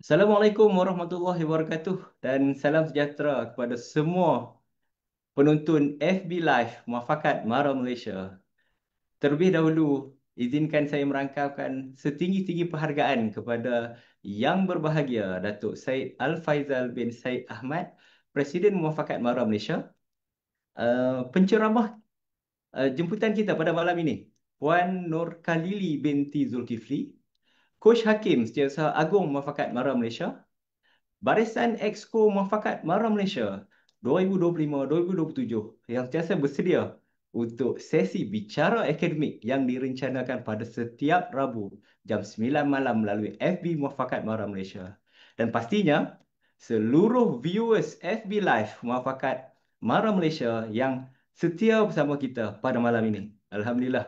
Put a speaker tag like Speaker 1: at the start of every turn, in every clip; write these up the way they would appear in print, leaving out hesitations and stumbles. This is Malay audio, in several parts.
Speaker 1: Assalamualaikum warahmatullahi wabarakatuh dan salam sejahtera kepada semua penonton FB Live Muafakat Mara Malaysia. Terlebih dahulu, izinkan saya merangkamkan setinggi-tinggi penghargaan kepada Yang Berbahagia Datuk Syed Al-Faizal bin Syed Ahmad, Presiden Muafakat Mara Malaysia. Penceramah jemputan kita pada malam ini, Puan Nur Khalili binti Zulkifli, Coach Hakim Setiausaha Agung Muafakat Mara Malaysia, Barisan Exco Muafakat Mara Malaysia 2025-2027 yang sentiasa bersedia untuk sesi bicara akademik yang direncanakan pada setiap Rabu jam 9 malam melalui FB Muafakat Mara Malaysia. Dan pastinya, seluruh viewers FB Live Muafakat Mara Malaysia yang setia bersama kita pada malam ini. Alhamdulillah.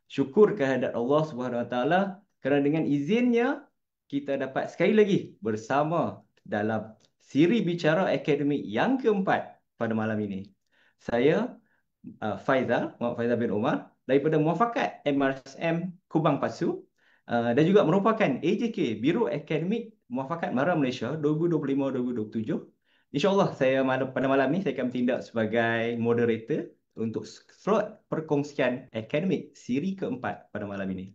Speaker 1: Syukur kehadirat Allah Subhanahu Wa Taala kerana dengan izinnya kita dapat sekali lagi bersama dalam siri bicara akademik yang keempat pada malam ini. Saya Faizal, Muhammad Faizal bin Umar daripada Muafakat MRSM Kubang Pasu dan juga merupakan AJK Biro Akademik Muafakat Mara Malaysia 2025-2027. InsyaAllah pada malam ini saya akan bertindak sebagai moderator untuk slot perkongsian akademik siri keempat pada malam ini.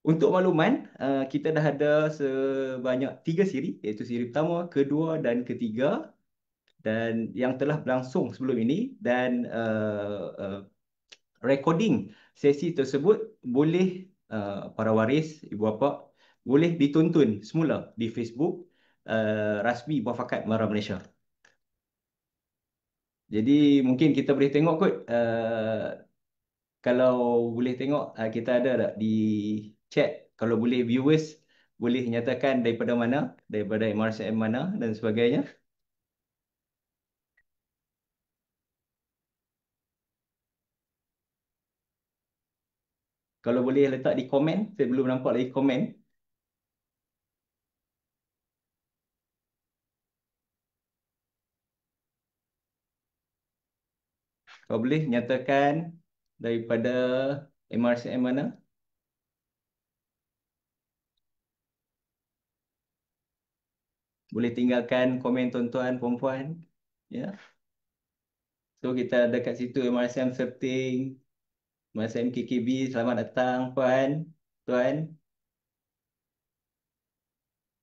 Speaker 1: Untuk makluman, kita dah ada sebanyak 3 siri, iaitu siri pertama, kedua dan ketiga, dan yang telah berlangsung sebelum ini, dan recording sesi tersebut boleh para waris, ibu bapa, boleh ditonton semula di Facebook rasmi Muafakat Mara Malaysia. Jadi mungkin kita boleh tengok kot, kalau boleh tengok, kita ada tak di chat, kalau boleh viewers boleh nyatakan daripada mana, daripada MRCM mana dan sebagainya. Kalau boleh letak di komen, saya belum nampak lagi komen. Kalau boleh nyatakan daripada MRCM mana. Boleh tinggalkan komen tuan-tuan, perempuan. Ya. So kita ada kat situ MRCM Serting, MRCM KKB, selamat datang puan, tuan.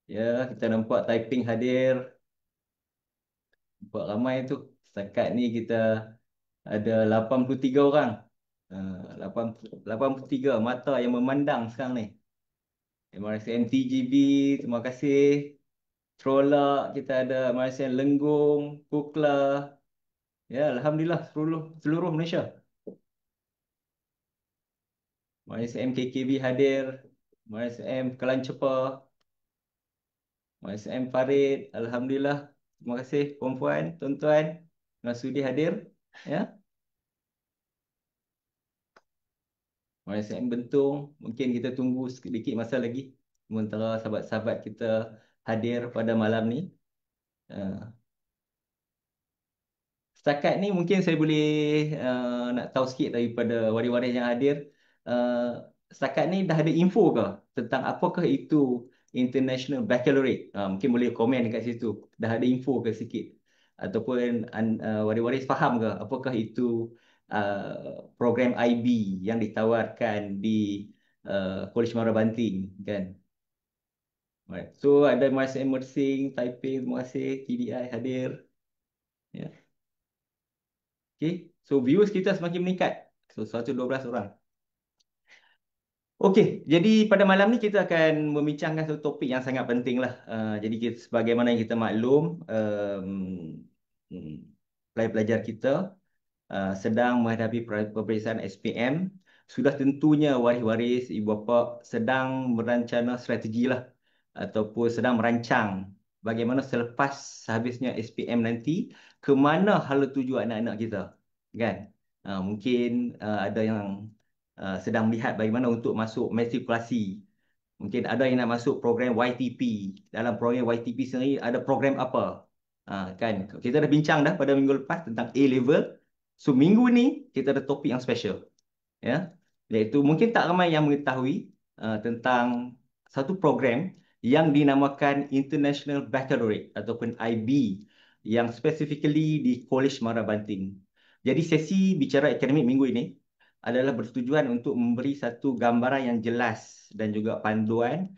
Speaker 1: Ya, kita nampak typing hadir. Nampak ramai tu. Setakat ni kita ada 83 orang. 83 mata yang memandang sekarang ni. MRCM TGB, terima kasih. Trolak, kita ada MRCM Lenggong, Kukla. Ya, Alhamdulillah seluruh Malaysia. MRCM KKB hadir. MRCM Kelan Chepah. MRCM Farid. Alhamdulillah. Terima kasih perempuan, tuan-tuan yang sudi hadir. Ya. MRCM Bentung. Mungkin kita tunggu sedikit masa lagi. Sementara sahabat-sahabat kita hadir pada malam ni. Uh, Setakat ni mungkin saya boleh nak tahu sikit daripada waris-waris yang hadir. Setakat ni dah ada info ke tentang apakah itu International Baccalaureate? Mungkin boleh komen dekat situ. Dah ada info ke sikit? Ataupun waris-waris faham ke apakah itu program IB yang ditawarkan di College Mara Banting, kan? Alright. So ada Mas Emersing, Taiping, terima kasih, TDI hadir. Ya. Okay. So viewers kita semakin meningkat. So 112 orang. Okey, jadi pada malam ni kita akan membincangkan satu topik yang sangat penting lah. Jadi sebagaimana yang kita maklum, hmm, pelajar-pelajar kita sedang menghadapi peperiksaan SPM. Sudah tentunya waris-waris, ibu bapa sedang merancang strategi lah, ataupun sedang merancang bagaimana selepas habisnya SPM nanti, ke mana hala tuju anak-anak kita. Kan? Mungkin ada yang sedang melihat bagaimana untuk masuk matrikulasi. Mungkin ada yang nak masuk program YTP. Dalam program YTP sendiri ada program apa? Kan? Kita dah bincang dah pada minggu lepas tentang A-level. So minggu ni kita ada topik yang special. Ya. Iaitu mungkin tak ramai yang mengetahui tentang satu program yang dinamakan International Baccalaureate ataupun IB yang specifically di College Mara Banting. Jadi sesi bicara akademik minggu ini adalah bertujuan untuk memberi satu gambaran yang jelas dan juga panduan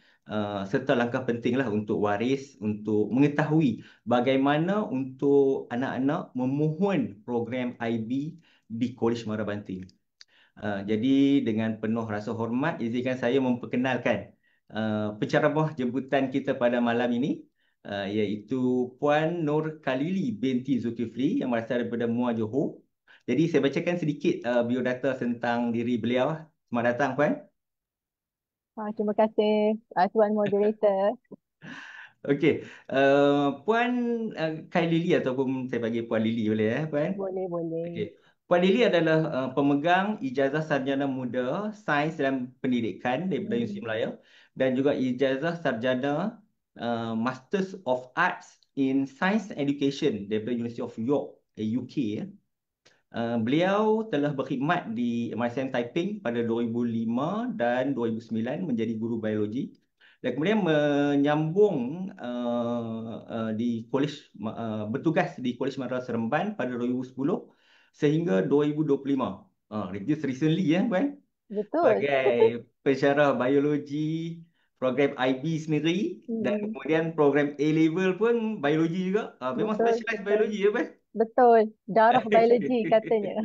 Speaker 1: serta langkah pentinglah untuk waris untuk mengetahui bagaimana untuk anak-anak memohon program IB di College Mara Banting. Jadi dengan penuh rasa hormat, izinkan saya memperkenalkan penceramah jemputan kita pada malam ini, iaitu Puan Nur Khalili binti Zulkifli yang berasal daripada Muar Johor. Jadi saya bacakan sedikit biodata tentang diri beliau. Selamat datang, Puan.
Speaker 2: Terima kasih Tuan Moderator.
Speaker 1: Okey, Puan Kai Lili ataupun saya panggil Puan Lili boleh Puan?
Speaker 2: Boleh, boleh.
Speaker 1: Okey. Puan Lili adalah pemegang ijazah sarjana muda Sains dan Pendidikan daripada Universiti
Speaker 2: Hmm,
Speaker 1: Malaya dan juga ijazah sarjana Masters of Arts in Science and Education daripada University of York, UK. Beliau telah berkhidmat di MRSM Taiping pada 2005 dan 2009 menjadi guru biologi dan kemudian menyambung di bertugas di Kolej Madrasah Seremban pada 2010 sehingga 2025. Just recently Puan,
Speaker 2: betul.
Speaker 1: sebagai pensyarah biologi program IB sendiri dan
Speaker 2: Hmm,
Speaker 1: kemudian program A-level pun biologi juga. Memang
Speaker 2: betul,
Speaker 1: specialize
Speaker 2: betul.
Speaker 1: biologi Puan?
Speaker 2: Betul. Darah biologi katanya.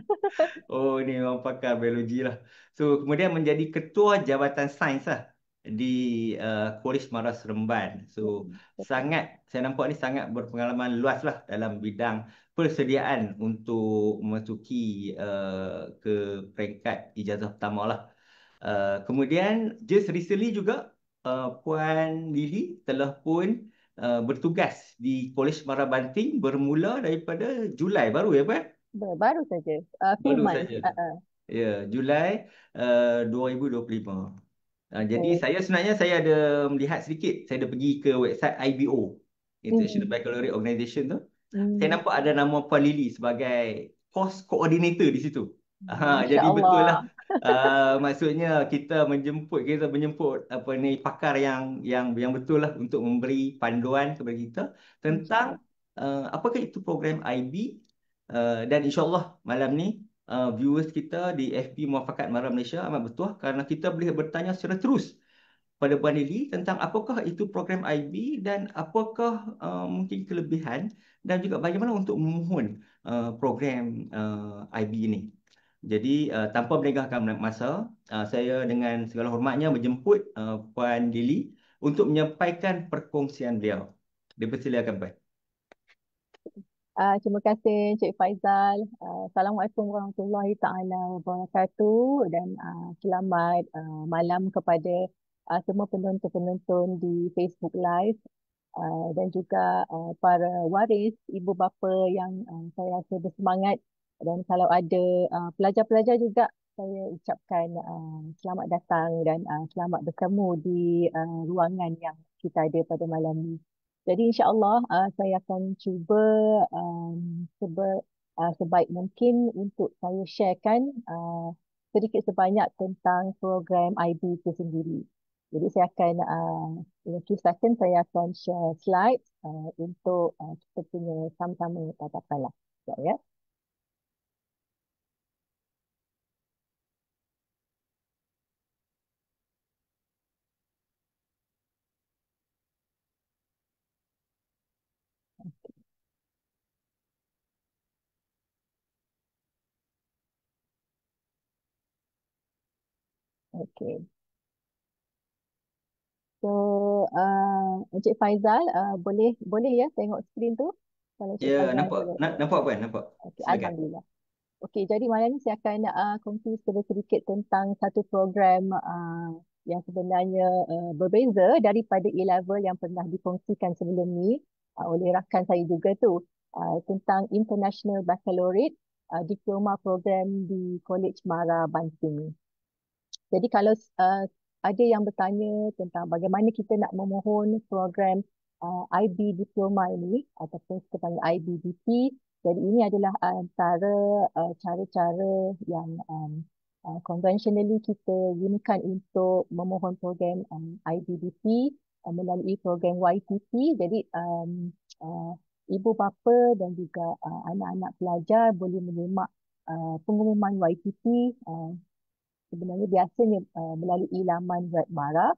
Speaker 1: Oh, ni memang pakar biologi lah. So, kemudian menjadi ketua Jabatan Sains lah di Kolej Maras Seremban. So,
Speaker 2: Betul.
Speaker 1: saya nampak ni sangat berpengalaman luas lah dalam bidang persediaan untuk memasuki ke peringkat ijazah pertama lah. Kemudian, just recently juga, Puan Lili telah pun bertugas di Kolej Mara Banting bermula daripada Julai baru Puan?
Speaker 2: Baru saja. Few
Speaker 1: Baru
Speaker 2: months.
Speaker 1: saja. Ya, Julai 2025. Jadi
Speaker 2: Betul.
Speaker 1: saya sebenarnya saya ada melihat sedikit. Saya ada pergi ke website IBO, International
Speaker 2: Hmm.
Speaker 1: Baccalaureate Organization tu. Saya
Speaker 2: Hmm.
Speaker 1: nampak ada nama Puan Lily sebagai course coordinator di situ.
Speaker 2: Masya
Speaker 1: Jadi betul lah.
Speaker 2: Allah.
Speaker 1: Maksudnya kita menjemput apa ni pakar yang betul lah untuk memberi panduan kepada kita
Speaker 2: Insya
Speaker 1: tentang
Speaker 2: Allah.
Speaker 1: apakah itu program IB dan insyaAllah malam ni viewers kita di FB Muafakat Mara Malaysia amat bertuah kerana kita boleh bertanya secara terus pada Puan Lily tentang apakah itu program IB dan apakah mungkin kelebihan dan juga bagaimana untuk memohon program IB ini. Jadi tanpa melengahkan masa, saya dengan segala hormatnya menjemput Puan Lily untuk menyampaikan perkongsian beliau. Dipersilakan Puan.
Speaker 2: Terima kasih Encik Faizal. Assalamualaikum warahmatullahi taala wabarakatuh dan selamat malam kepada semua penonton-penonton di Facebook Live dan juga para waris ibu bapa yang saya rasa bersemangat dan kalau ada pelajar-pelajar juga saya ucapkan selamat datang dan selamat bertemu di ruangan yang kita ada pada malam ini. Jadi insya-Allah saya akan cuba sebaik mungkin untuk saya sharekan sedikit sebanyak tentang program IB itu sendiri. Jadi saya akan in a few seconds saya akan share slide untuk kita punya sama-sama tatapan lah. Sekejap ya. Okay. So Encik Faizal boleh boleh ya tengok skrin tu? Kalau Encik
Speaker 1: Ya,
Speaker 2: Faizal
Speaker 1: nampak.
Speaker 2: boleh.
Speaker 1: Nampak Puan, nampak.
Speaker 2: Okay.
Speaker 1: Silakan.
Speaker 2: Alhamdulillah. Okey, jadi malam ni saya akan kongsi sedikit tentang satu program yang sebenarnya berbeza daripada A-level yang pernah dikongsikan sebelum ni oleh rakan saya juga tu tentang International Baccalaureate Diploma Program di College Mara Banting. Jadi kalau ada yang bertanya tentang bagaimana kita nak memohon program IB Diploma ini ataupun kita panggil IBDP, jadi ini adalah antara cara-cara yang conventionally kita gunakan untuk memohon program IBDP melalui program YTP. Jadi ibu bapa dan juga anak-anak pelajar boleh menyemak pengumuman YTP sebenarnya biasanya melalui laman web MARA.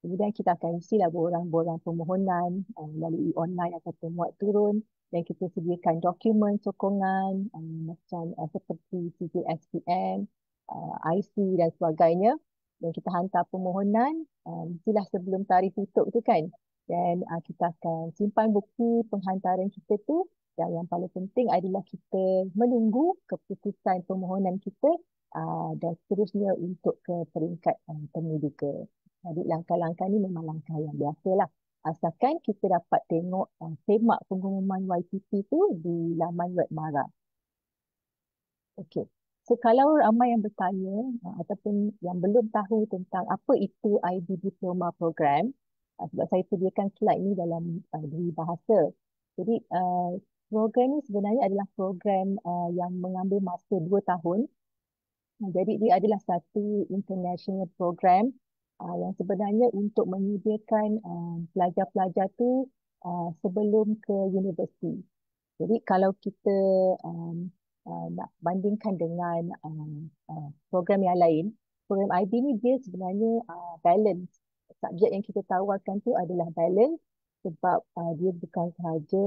Speaker 2: Kemudian kita akan isilah borang-borang permohonan melalui online ataupun muat turun, dan kita sediakan dokumen sokongan macam seperti sijil SPM, IC dan sebagainya, dan kita hantar permohonan mestilah sebelum tarikh tutup tu kan, dan kita akan simpan bukti penghantaran kita tu, dan yang paling penting adalah kita menunggu keputusan permohonan kita dan seterusnya untuk ke peringkat penyelidikan. Jadi langkah-langkah ni memang langkah yang biasalah. Asalkan kita dapat tengok semak pengumuman YTP tu di laman web MARA. Okey. So kalau ramai yang bertanya ataupun yang belum tahu tentang apa itu IB Diploma Program, sebab saya sediakan slide ni dalam dua bahasa. Jadi program ni sebenarnya adalah program yang mengambil masa 2 tahun. Jadi dia adalah satu international program yang sebenarnya untuk menyediakan pelajar-pelajar tu sebelum ke universiti. Jadi kalau kita nak bandingkan dengan program yang lain, program IB ni dia sebenarnya balance. Subjek yang kita tawarkan tu adalah balance sebab dia bukan sahaja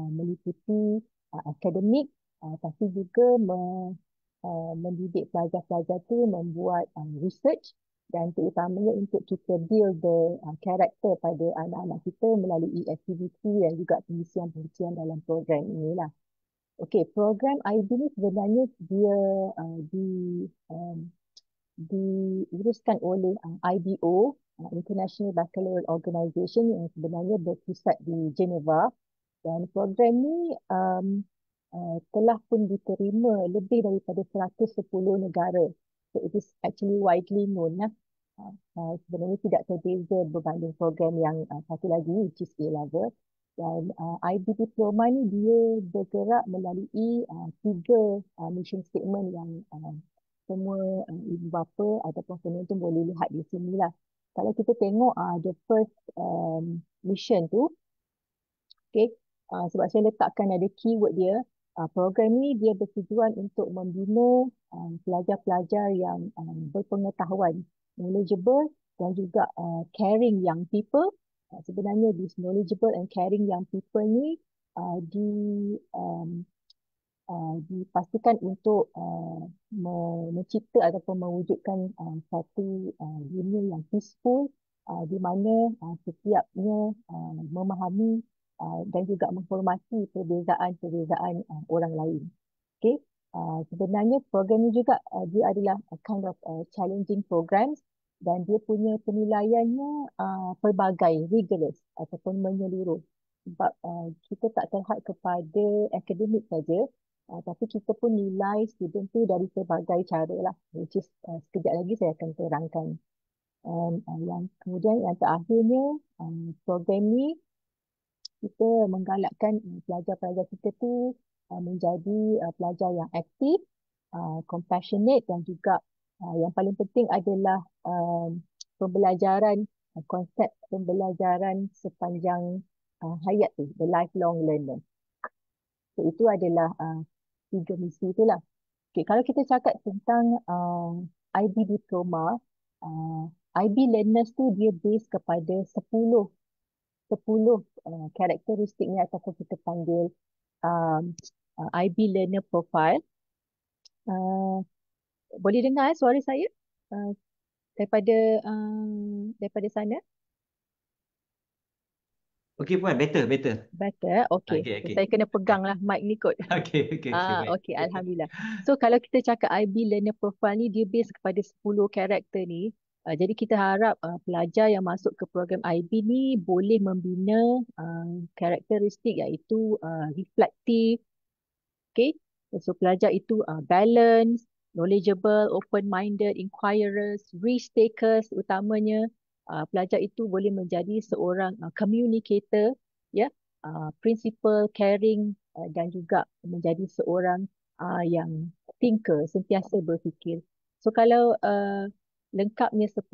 Speaker 2: meliputi akademik tapi juga mendidik pelajar-pelajar tu membuat research, dan terutamanya untuk kita build the karakter pada anak-anak kita melalui aktiviti dan juga pengisian-pengisian dalam program inilah. Okey, program IB ni sebenarnya dia diuruskan oleh IBO, International Baccalaureate Organization, yang sebenarnya berpusat di Geneva, dan program ni telah pun diterima lebih daripada 110 negara. So it is actually widely known lah. Sebenarnya tidak terbeza berbanding program yang satu lagi, which is A-level. Dan IB Diploma ni dia bergerak melalui 3 mission statement yang semua ibu bapa ataupun penonton boleh lihat di sini lah. Kalau kita tengok the first mission tu, okay, sebab saya letakkan ada keyword dia, program ni dia bertujuan untuk membina pelajar-pelajar yang berpengetahuan, knowledgeable dan juga caring young people. Sebenarnya this knowledgeable and caring young people ni di dipastikan untuk mencipta ataupun mewujudkan satu dunia yang peaceful, di mana setiapnya memahami dan juga menghormati perbezaan-perbezaan orang lain. Okay. Sebenarnya program ini juga dia adalah a kind of challenging programs, dan dia punya penilaiannya pelbagai, rigorous ataupun menyeluruh. Sebab kita tak terhad kepada akademik saja, tapi kita pun nilai student tu dari pelbagai cara lah, which is sekejap lagi saya akan terangkan. Yang kemudian yang terakhirnya, program ni kita menggalakkan pelajar-pelajar kita tu menjadi pelajar yang aktif, compassionate, dan juga yang paling penting adalah pembelajaran, konsep pembelajaran sepanjang hayat tu, the lifelong learner. So, itu adalah 3 misi itulah. Okay, kalau kita cakap tentang IB Diploma, IB learners tu dia base kepada 10 karakteristik ni, ataupun kita panggil IB learner profile. Boleh dengar suara saya daripada daripada sana?
Speaker 1: Okey Puan, better.
Speaker 2: Better. Okey.
Speaker 1: Okey.
Speaker 2: Saya kena peganglah mic ni kot.
Speaker 1: Okey, baik.
Speaker 2: Okey, alhamdulillah. So kalau kita cakap IB learner profile ni dia base kepada 10 karakter ni. Jadi kita harap pelajar yang masuk ke program IB ni boleh membina karakteristik iaitu reflektif. Okay. So pelajar itu balance, knowledgeable, open-minded, inquirers, risk takers utamanya. Pelajar itu boleh menjadi seorang communicator, ya, principal, caring, dan juga menjadi seorang yang thinker, sentiasa berfikir. So kalau lengkapnya 10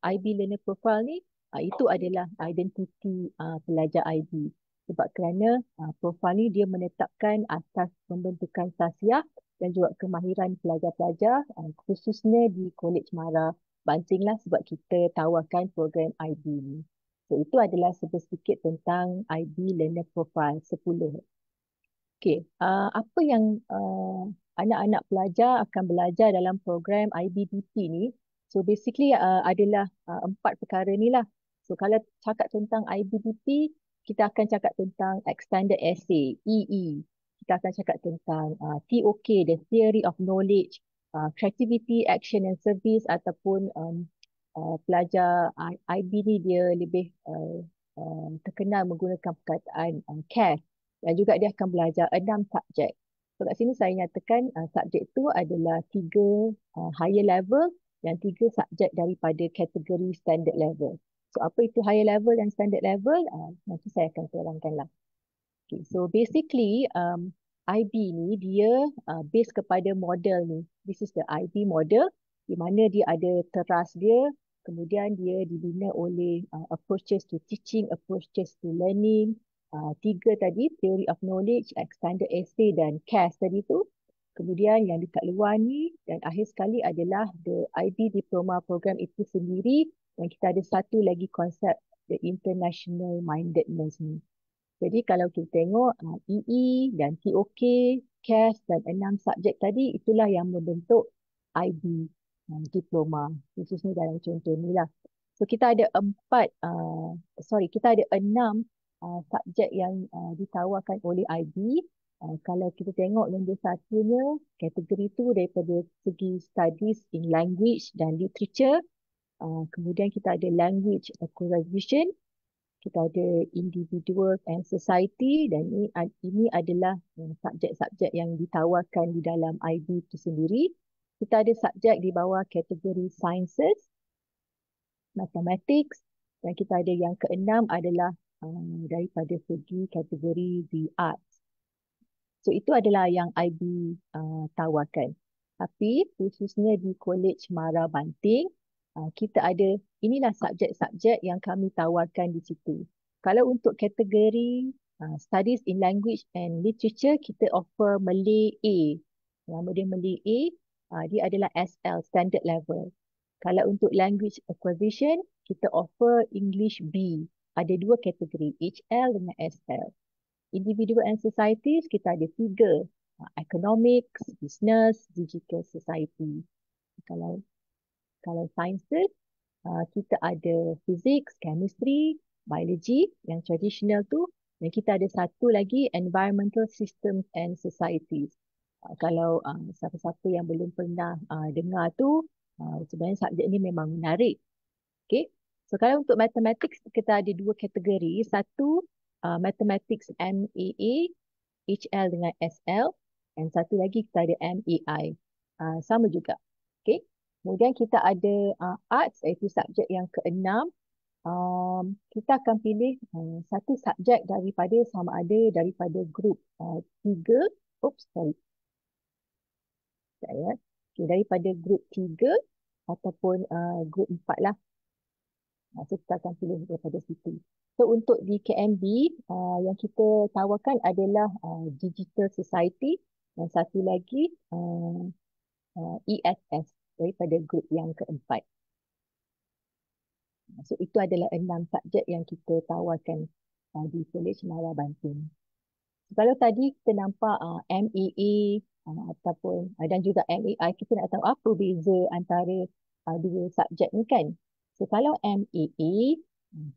Speaker 2: IB learner profile ni, Itu adalah identiti pelajar IB. Sebab kerana profil ni dia menetapkan asas pembentukan tasiah dan juga kemahiran pelajar-pelajar khususnya di Kolej Mara Banting lah sebab kita tawarkan program IB ni. So itu adalah sedikit tentang IB Learner Profile 10. Okey, apa yang anak-anak pelajar akan belajar dalam program IBDP ni? So basically adalah 4 perkara ni lah. So kalau cakap tentang IBDP, kita akan cakap tentang Extended Essay, EE. Kita akan cakap tentang TOK, the Theory of Knowledge, Creativity, Action and Service ataupun pelajar IB ni dia lebih terkenal menggunakan perkataan CARE dan juga dia akan belajar 6 subjek. So kat sini saya nyatakan subjek tu adalah 3 higher level dan 3 subjek daripada kategori standard level. So apa itu higher level dan standard level? Nanti saya akan terangkan lah. Okay, so basically IB ni dia base kepada model ni. This is the IB model di mana dia ada teras dia, kemudian dia dibina oleh approaches to teaching, approaches to learning, 3 tadi, theory of knowledge, extended essay dan CAS tadi tu. Kemudian yang dekat luar ni dan akhir sekali adalah the IB diploma program itu sendiri dan kita ada satu lagi konsep the international mindedness ni. Jadi kalau kita tengok EE dan TOK, CAS dan 6 subjek tadi itulah yang membentuk IB diploma khususnya dalam contoh ni lah. So kita ada kita ada 6 subjek yang ditawarkan oleh IB. Kalau kita tengok nombor satunya, kategori tu daripada segi studies in language dan literature. Kemudian kita ada language acquisition, kita ada individual and society dan ini adalah subjek-subjek yang ditawarkan di dalam IB itu sendiri. Kita ada subjek di bawah kategori sciences, mathematics dan kita ada yang keenam adalah daripada segi kategori the arts. So itu adalah yang IB tawarkan. Tapi khususnya di Kolej Mara Banting, kita ada inilah subjek-subjek yang kami tawarkan di situ. Kalau untuk kategori Studies in Language and Literature, kita offer Malay A. Nama dia Malay A, dia adalah SL, Standard Level. Kalau untuk Language Acquisition, kita offer English B. Ada 2 kategori, HL dengan SL. Individual and Societies, kita ada 3. Economics, Business, Digital Society. Kalau Sciences, kita ada Physics, Chemistry, Biology yang traditional tu. Dan kita ada satu lagi Environmental Systems and Societies. Kalau siapa-siapa yang belum pernah dengar tu, sebenarnya subjek ni memang menarik. Okay. So kalau untuk Mathematics, kita ada 2 kategori. Satu, Mathematics MAA, HL dengan SL. Dan satu lagi kita ada MAI. Sama juga. Okay. Kemudian kita ada Arts, iaitu subjek yang keenam. Kita akan pilih satu subjek sama ada daripada grup 3. Okay, daripada grup 3 ataupun grup 4 lah. So kita akan pilih daripada situ. So untuk di KMB yang kita tawarkan adalah Digital Society dan satu lagi ESS daripada grup yang keempat. So itu adalah 6 subjek yang kita tawarkan di Kolej Mara Banting. So, kalau tadi kita nampak MAA ataupun dan juga MAI, kita nak tahu apa beza antara dua subjek ni kan. So kalau MAA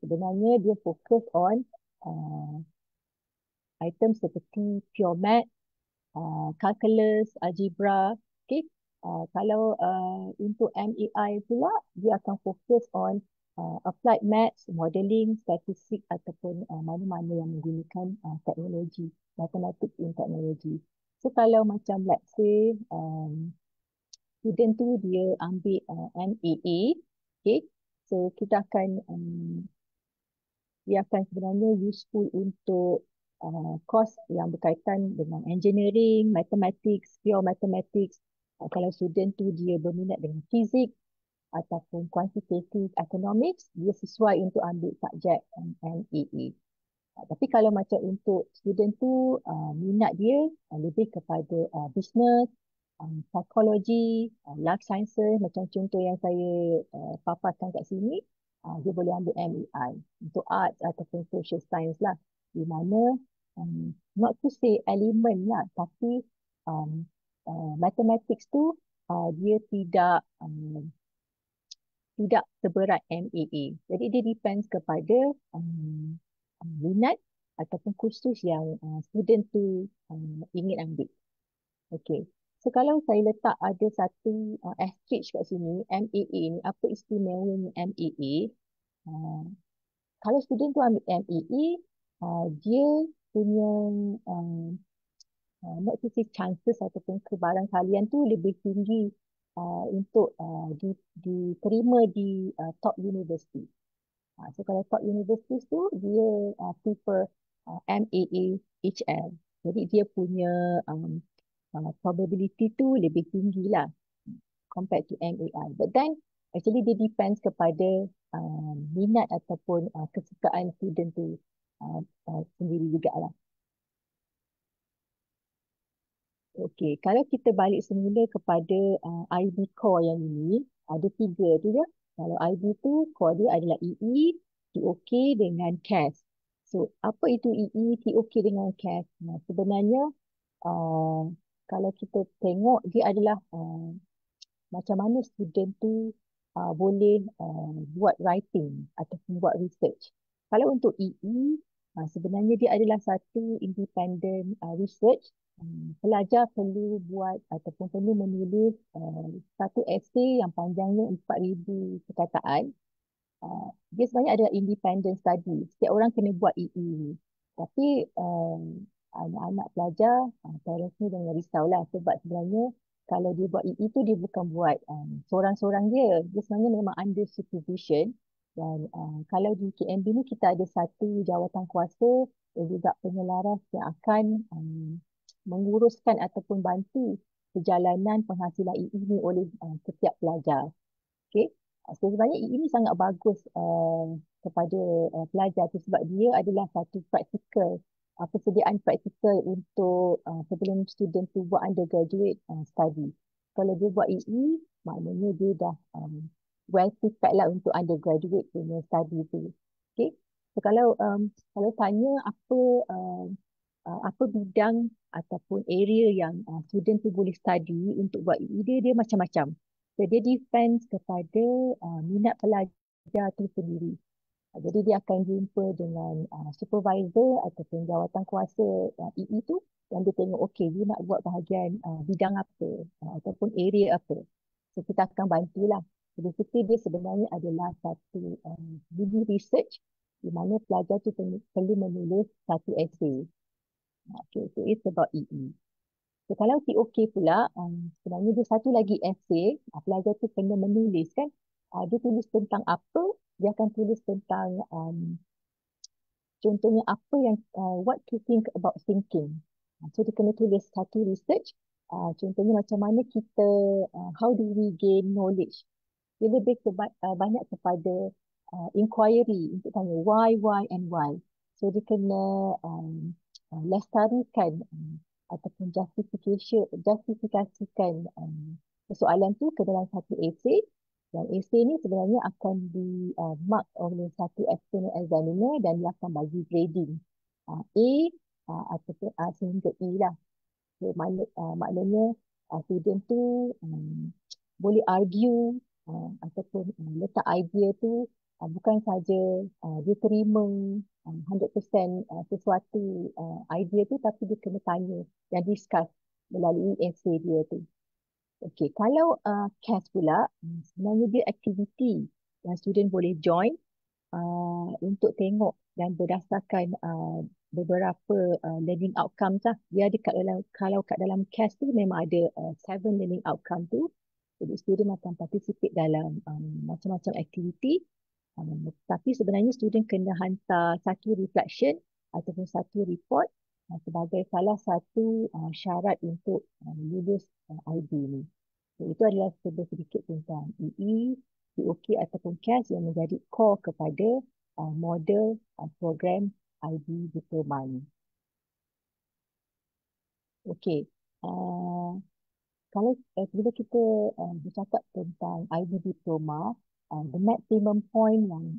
Speaker 2: sebenarnya dia fokus on item seperti pure math, calculus, algebra. Okay. Kalau untuk MAI pula, dia akan fokus on applied maths, modeling, statistik ataupun mana-mana yang menggunakan teknologi, mathematics in technology. So kalau macam let's say student tu dia ambil MAA, okay. So kita akan dia akan sebenarnya useful untuk course yang berkaitan dengan engineering, mathematics, pure mathematics. Kalau student tu dia berminat dengan fizik, ataupun quantitative economics, dia sesuai untuk ambil subjek MAA. Tapi kalau macam untuk student tu minat dia lebih kepada business, psikologi, life sciences macam contoh yang saya paparkan kat sini, dia boleh ambil MAI untuk arts ataupun social science lah, di mana not to say elemen lah, tapi mathematics tu dia tidak seberat MAA. Jadi dia depends kepada minat ataupun kursus yang student tu ingin ambil. Okey. So kalau saya letak ada satu asterisk kat sini, MAA ni, apa istimewanya MAA? Uh, Kalau student tu ambil MAA, dia punya not to say chances ataupun kebarangkalian tu lebih tinggi untuk diterima di top university. So kalau top university tu dia prefer MAA HL. Jadi dia punya probability tu lebih tinggi lah compared to MAI. But then actually dia depends kepada minat ataupun kesukaan student tu sendiri jugalah. Okey, kalau kita balik semula kepada IB core yang ini, ada tiga tu je. Kalau IB tu, core dia adalah EE, TOK dengan CAS. So, apa itu EE, TOK dengan CAS? Nah, sebenarnya, kalau kita tengok, dia adalah macam mana student tu boleh buat writing ataupun buat research. Kalau untuk EE, sebenarnya dia adalah satu independent research. Pelajar perlu buat ataupun perlu menulis satu esei yang panjangnya 4,000 perkataan. Dia sebenarnya adalah independent study. Setiap orang kena buat EE ni. Tapi anak-anak pelajar, parents ni jangan risaulah sebab sebenarnya kalau dia buat EE tu dia bukan buat seorang-seorang dia. Dia sebenarnya memang under supervision. Dan kalau di KMB ni kita ada satu jawatan kuasa dan juga penyelaras yang akan menguruskan ataupun bantu perjalanan penghasilan EE ni oleh setiap pelajar. Okay. So, sebenarnya ini sangat bagus kepada pelajar tu sebab dia adalah satu praktikal, persediaan praktikal untuk sebelum student tu buat undergraduate study. Kalau dia buat EE, maknanya dia dah well prepared lah untuk undergraduate punya study tu. Okay. So, kalau tanya apa bidang ataupun area yang student tu boleh study untuk buat EE dia macam-macam. So, dia depends kepada minat pelajar tu sendiri. Jadi dia akan jumpa dengan supervisor ataupun jawatan kuasa EE tu dan dia tengok okey dia nak buat bahagian bidang apa ataupun area apa. So kita akan bantulah. Jadi dia sebenarnya adalah satu mini research di mana pelajar tu perlu menulis satu essay. Okay, so it's about EE. So, kalau TOK pula, sebenarnya dia satu lagi essay, pelajar tu kena menulis kan. Dia tulis tentang apa, dia akan tulis tentang contohnya apa yang, what to think about thinking. So, dia kena tulis satu research, contohnya macam mana kita, how do we gain knowledge. Dia lebih banyak kepada inquiry untuk tanya why, and why. So, dia kena lestarikan ataupun justifikasikan persoalan tu ke dalam satu essay dan essay ni sebenarnya akan di mark oleh satu external examiner dan dia akan bagi grading A ataupun A sehingga E lah. So, maknanya student tu boleh argue ataupun letak idea tu bukan saja dia terima 100% sesuatu idea tu tapi dia kena tanya dan discuss melalui essay dia tu. Okey, kalau CAS pula sebenarnya dia aktiviti yang student boleh join untuk tengok dan berdasarkan beberapa learning outcomes lah. Dia ada kalau kat dalam CAS tu memang ada 7 learning outcome tu. Jadi student akan participate dalam macam-macam aktiviti. Tapi sebenarnya student kena hantar satu reflection ataupun satu report sebagai salah satu syarat untuk lulus IB ni. So, itu adalah sedikit tentang EE TOK ataupun CAS yang menjadi core kepada model program IB Diploma ni. Okey. Kalau bila kita bercakap tentang IB Diploma, the maximum point yang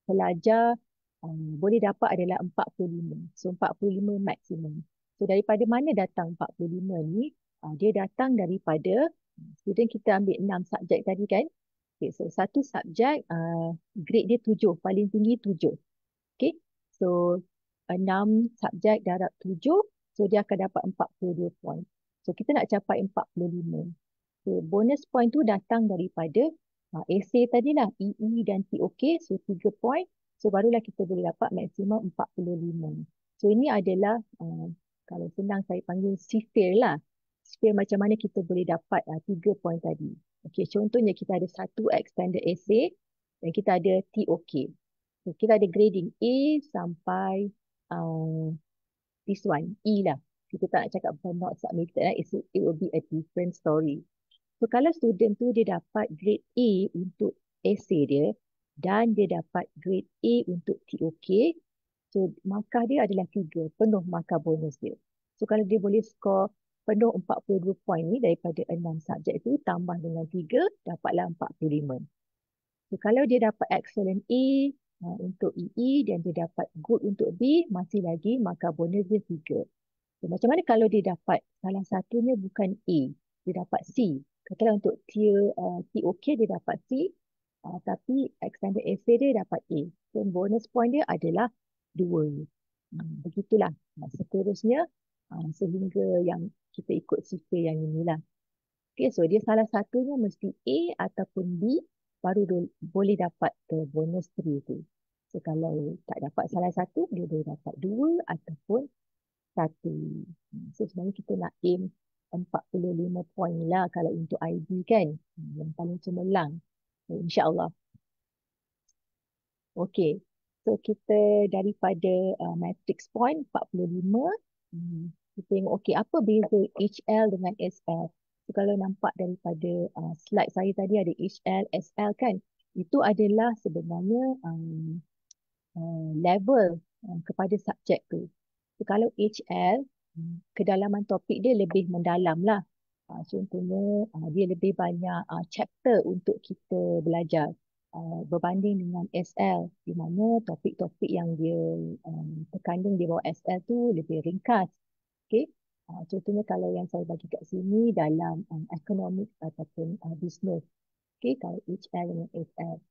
Speaker 2: pelajar boleh dapat adalah 45. So 45 maksimum. So daripada mana datang 45 ni? Dia datang daripada student kita ambil 6 subjek tadi kan. Okay, so satu subjek grade dia 7, paling tinggi 7. Okay, so 6 subjek darab 7, so dia akan dapat 42 point. So kita nak capai 45. So bonus point tu datang daripada essay tadilah, EE dan TOK, so 3 point. So barulah kita boleh dapat maksimum 45. So ini adalah kalau senang saya panggil sifir lah. Sifir macam mana kita boleh dapat 3 point tadi. Okey, contohnya kita ada satu extended essay dan kita ada TOK. So kita ada grading A sampai this one, E lah. Kita tak nak cakap pasal not submitted, it will be a different story. So kalau student tu dia dapat grade A untuk essay dia dan dia dapat grade A untuk TOK, so markah dia adalah 3, penuh markah bonus dia. So kalau dia boleh score penuh 42 point ni daripada 6 subjek tu tambah dengan 3, dapatlah 45. So kalau dia dapat excellent A untuk EE dan dia dapat good untuk B, masih lagi markah bonus dia 3. So, macam mana kalau dia dapat salah satunya bukan A, dia dapat C. Katakanlah untuk tier TOK dia dapat C, tapi extended essay dia dapat A. So bonus point dia adalah 2. Begitulah. Seterusnya sehingga yang kita ikut sifir yang inilah. Okay, so dia salah satunya mesti A ataupun B, baru boleh dapat ke bonus 3 tu. So kalau tak dapat salah satu, dia boleh dapat 2 ataupun 1. So sebenarnya kita nak aim 45 point lah kalau untuk IB kan. Yang paling cemerlang. So, InsyaAllah. Okey. So kita daripada matrix point 45. Kita tengok okey apa beza HL dengan SL. So kalau nampak daripada slide saya tadi ada HL, SL kan. Itu adalah sebenarnya level kepada subjek tu. So, kalau HL, kedalaman topik dia lebih mendalam lah. Contohnya, dia lebih banyak chapter untuk kita belajar berbanding dengan SL, di mana topik-topik yang dia terkandung di bawah SL tu lebih ringkas. Okay? Contohnya kalau yang saya bagi kat sini dalam economic ataupun business. Okay? Kalau HL dengan SL.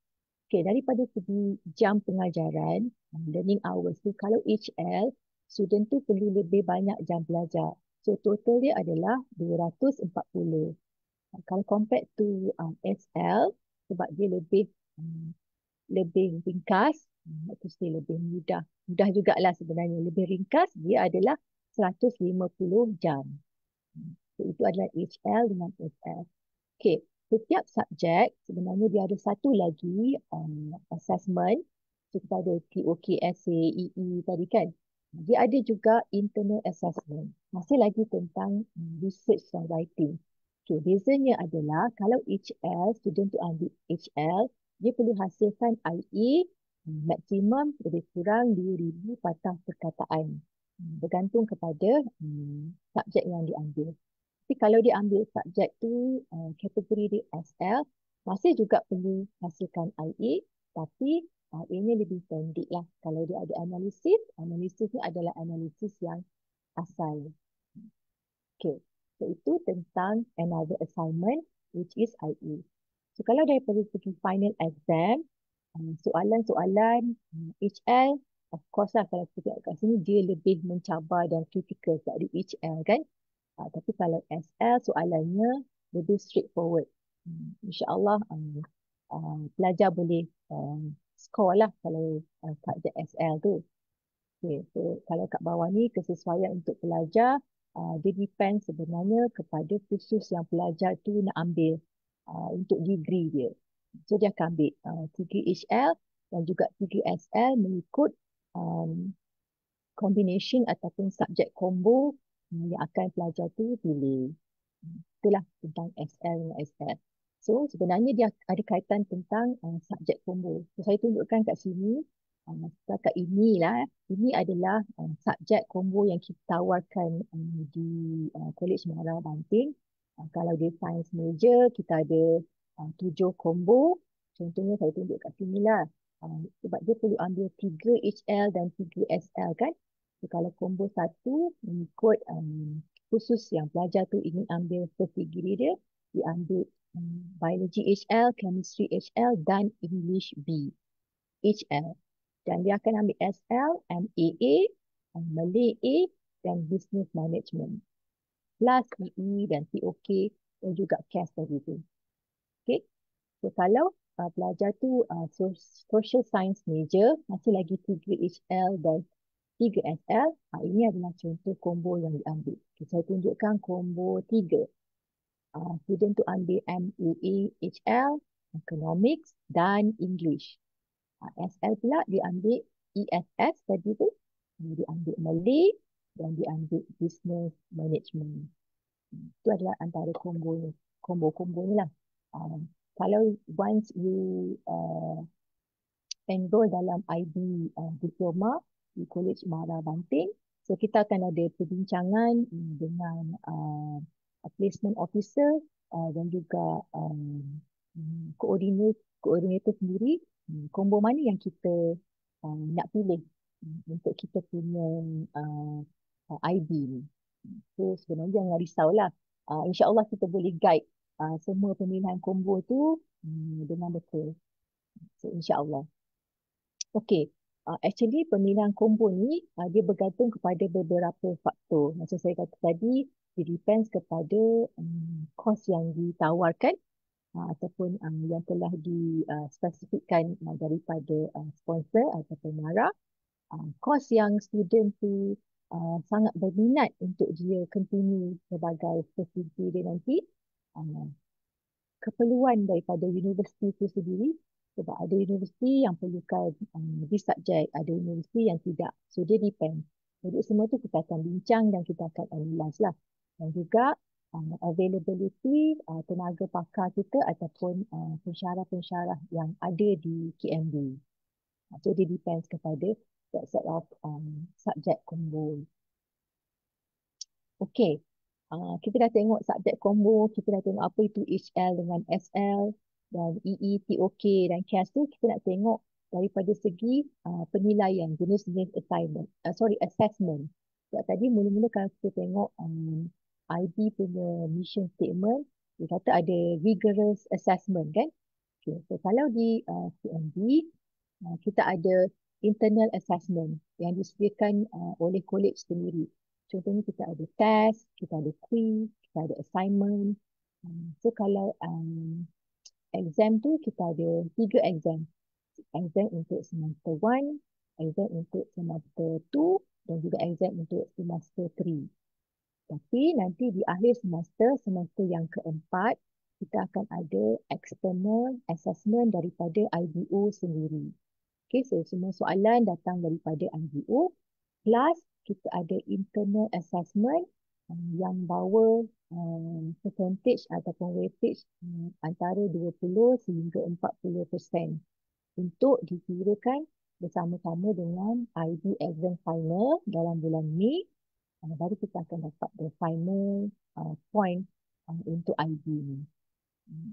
Speaker 2: Okay, daripada segi jam pengajaran, learning hours tu, kalau HL, student tu perlu lebih banyak jam belajar. So, total dia adalah 240. Kalau compared to SL, sebab dia lebih ringkas, itu lebih mudah. Mudah jugalah sebenarnya. Lebih ringkas, dia adalah 150 jam. So, itu adalah HL dengan SL. Okay, setiap subjek sebenarnya dia ada satu lagi assessment. So, kita ada TOK, essay, EE tadi kan. Dia ada juga internal assessment. Masih lagi tentang research and writing. Okay, bezanya adalah kalau HL, student tu ambil HL, dia perlu hasilkan IE maksimum lebih kurang 2,000 patah perkataan. Bergantung kepada subjek yang diambil. Tapi kalau dia ambil subjek tu kategori dia SL, masih juga perlu hasilkan IA, tapi ia lebih pendek lah. Kalau dia ada analisis, analisis ni adalah analisis yang asal. Okay, so itu tentang another assignment which is IA. So kalau daripada segi final exam, soalan-soalan HL, of course lah kalau kita tengok kat sini dia lebih mencabar dan kritikal dari HL kan. Tapi kalau SL soalannya lebih straightforward. InsyaAllah pelajar boleh score lah kalau subjek SL tu. Okay, so kalau kat bawah ni kesesuaian untuk pelajar, dia depend sebenarnya kepada khusus yang pelajar tu nak ambil untuk degree dia. So dia akan ambil 3 HL dan juga 3 SL mengikut combination ataupun subjek combo yang akan pelajar tu pilih. Itulah tentang SL dengan SL. So sebenarnya dia ada kaitan tentang subjek combo. So, saya tunjukkan kat sini, setakat inilah, ini adalah subjek combo yang kita tawarkan di College Menara Banting. Kalau dia science major, kita ada 7 combo. Contohnya saya tunjuk kat sini lah. Sebab dia perlu ambil 3 HL dan 3 SL kan. So, kalau combo 1 mengikut khusus yang pelajar tu ingin ambil first degree dia, diambil Biology HL, Chemistry HL dan English B HL. Dan dia akan ambil SL, MAA, Malay A dan Business Management. Plus PE dan TOK dan juga CAS tadi tu. Okay. So kalau pelajar tu social science major, masih lagi 3 HL dan 3 SL, ini adalah contoh combo yang diambil. Okay, saya tunjukkan combo 3. Student tu ambil MAA HL, Economics dan English. SL pula dia ambil ESS tadi tu. Dia ambil Malay dan dia ambil Business Management. Itu adalah antara combo ni lah. Kalau once you enroll dalam IB diploma di College Mara Banting, so kita akan ada perbincangan dengan placement officer dan juga koordinator sendiri, combo mana yang kita nak pilih untuk kita punya IB ni. So sebenarnya jangan risaulah. InsyaAllah kita boleh guide semua pemilihan combo tu dengan betul. So insyaAllah. Okey, actually pemilihan combo ni dia bergantung kepada beberapa faktor. Macam saya kata tadi, it depends kepada kos yang ditawarkan ataupun yang telah dispesifikkan daripada sponsor atau pengarah. Kos yang student tu sangat berminat untuk dia continue sebagai first degree dia nanti, keperluan daripada universiti itu sendiri, sebab ada universiti yang perlukan di subjek, ada universiti yang tidak. So dia depend. Jadi semua tu kita akan bincang dan kita akan analyse lah. Dan juga availability tenaga pakar kita ataupun pensyarah-pensyarah yang ada di KMB. So dia depends kepada that set of subjek combo. Okey. Kita dah tengok subjek combo, kita dah tengok apa itu HL dengan SL dan EE, TOK dan CAS tu, kita nak tengok daripada segi penilaian, jenis-jenis assessment. Sebab tadi mula-mula kalau kita tengok IB punya mission statement, dia kata ada rigorous assessment kan. Okay. So kalau di CMB, kita ada internal assessment yang disediakan oleh college sendiri. Contohnya kita ada test, kita ada quiz, kita ada assignment. So kalau exam tu kita ada 3 exam. Exam untuk semester 1, exam untuk semester 2 dan juga exam untuk semester 3. Tapi nanti di akhir semester yang keempat, kita akan ada external assessment daripada IBO sendiri. Okay, so semua soalan datang daripada IBO plus kita ada internal assessment yang bawa percentage ataupun weightage antara 20 sehingga 40% untuk dikirakan bersama-sama dengan IB exam final dalam bulan Mei. Baru kita akan dapat the final point untuk IB ni.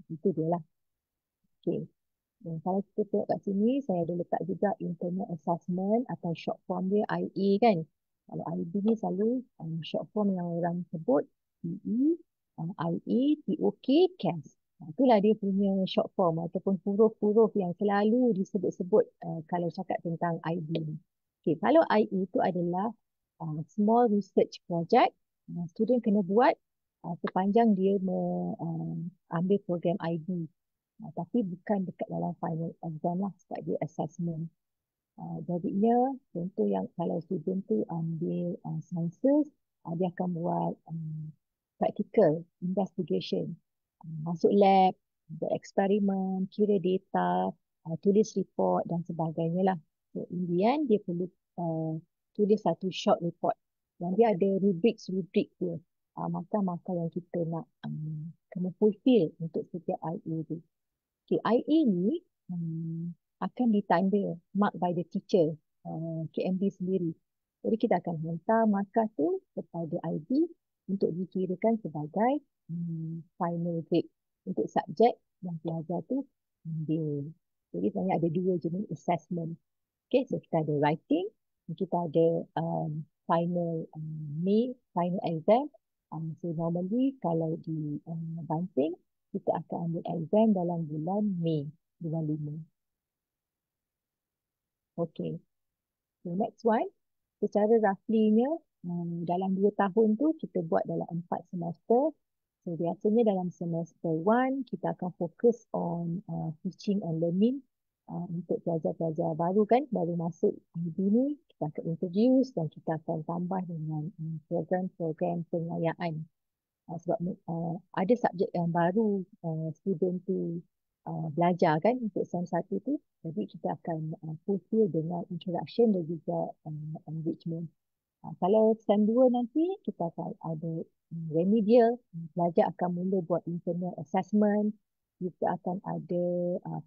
Speaker 2: Itu dia lah. Okay. Dan kalau kita tengok kat sini, saya ada letak juga internal assessment atau short form dia IA kan. Kalau IB ni selalu short form yang orang sebut PE, IA, TOK, CAS. Itulah dia punya short form ataupun huruf-huruf yang selalu disebut-sebut kalau cakap tentang IB ni. Okay, kalau IE itu adalah small research project. Student kena buat sepanjang dia ambil program IB. Tapi bukan dekat dalam final exam lah sebab dia assessment. Jadinya contoh yang kalau student tu ambil sciences, dia akan buat practical investigation. Masuk lab, buat eksperimen, kira data, tulis report dan sebagainya lah. So in the end dia perlu tulis satu short report. Dan dia ada rubrik dia. markah-markah yang kita nak kena fulfill untuk setiap IA tu. Okay, IA ni akan ditanda mark by the teacher, KMB sendiri. Jadi kita akan hantar markah tu kepada IB untuk dikirakan sebagai final grade untuk subjek yang pelajar tu ambil. Jadi sebenarnya ada dua jenis assessment. Okay, so kita ada writing, kita ada final final exam. So normally kalau di Banting, kita akan ambil exam dalam bulan Mei, bulan 5. Okay, so next one. Secara roughly-nya, dalam 2 tahun tu kita buat dalam 4 semester. So biasanya dalam semester 1, kita akan fokus on teaching and learning. Untuk pelajar-pelajar baru kan, baru masuk IB ni, kita akan introduce dan kita akan tambah dengan program-program pengayaan. Sebab ada subjek yang baru student tu belajar kan untuk SEM 1 tu. Jadi kita akan fulfill dengan introduction dan juga enrichment. Kalau SEM 2 nanti kita akan ada remedial. Pelajar akan mula buat internal assessment. Kita akan ada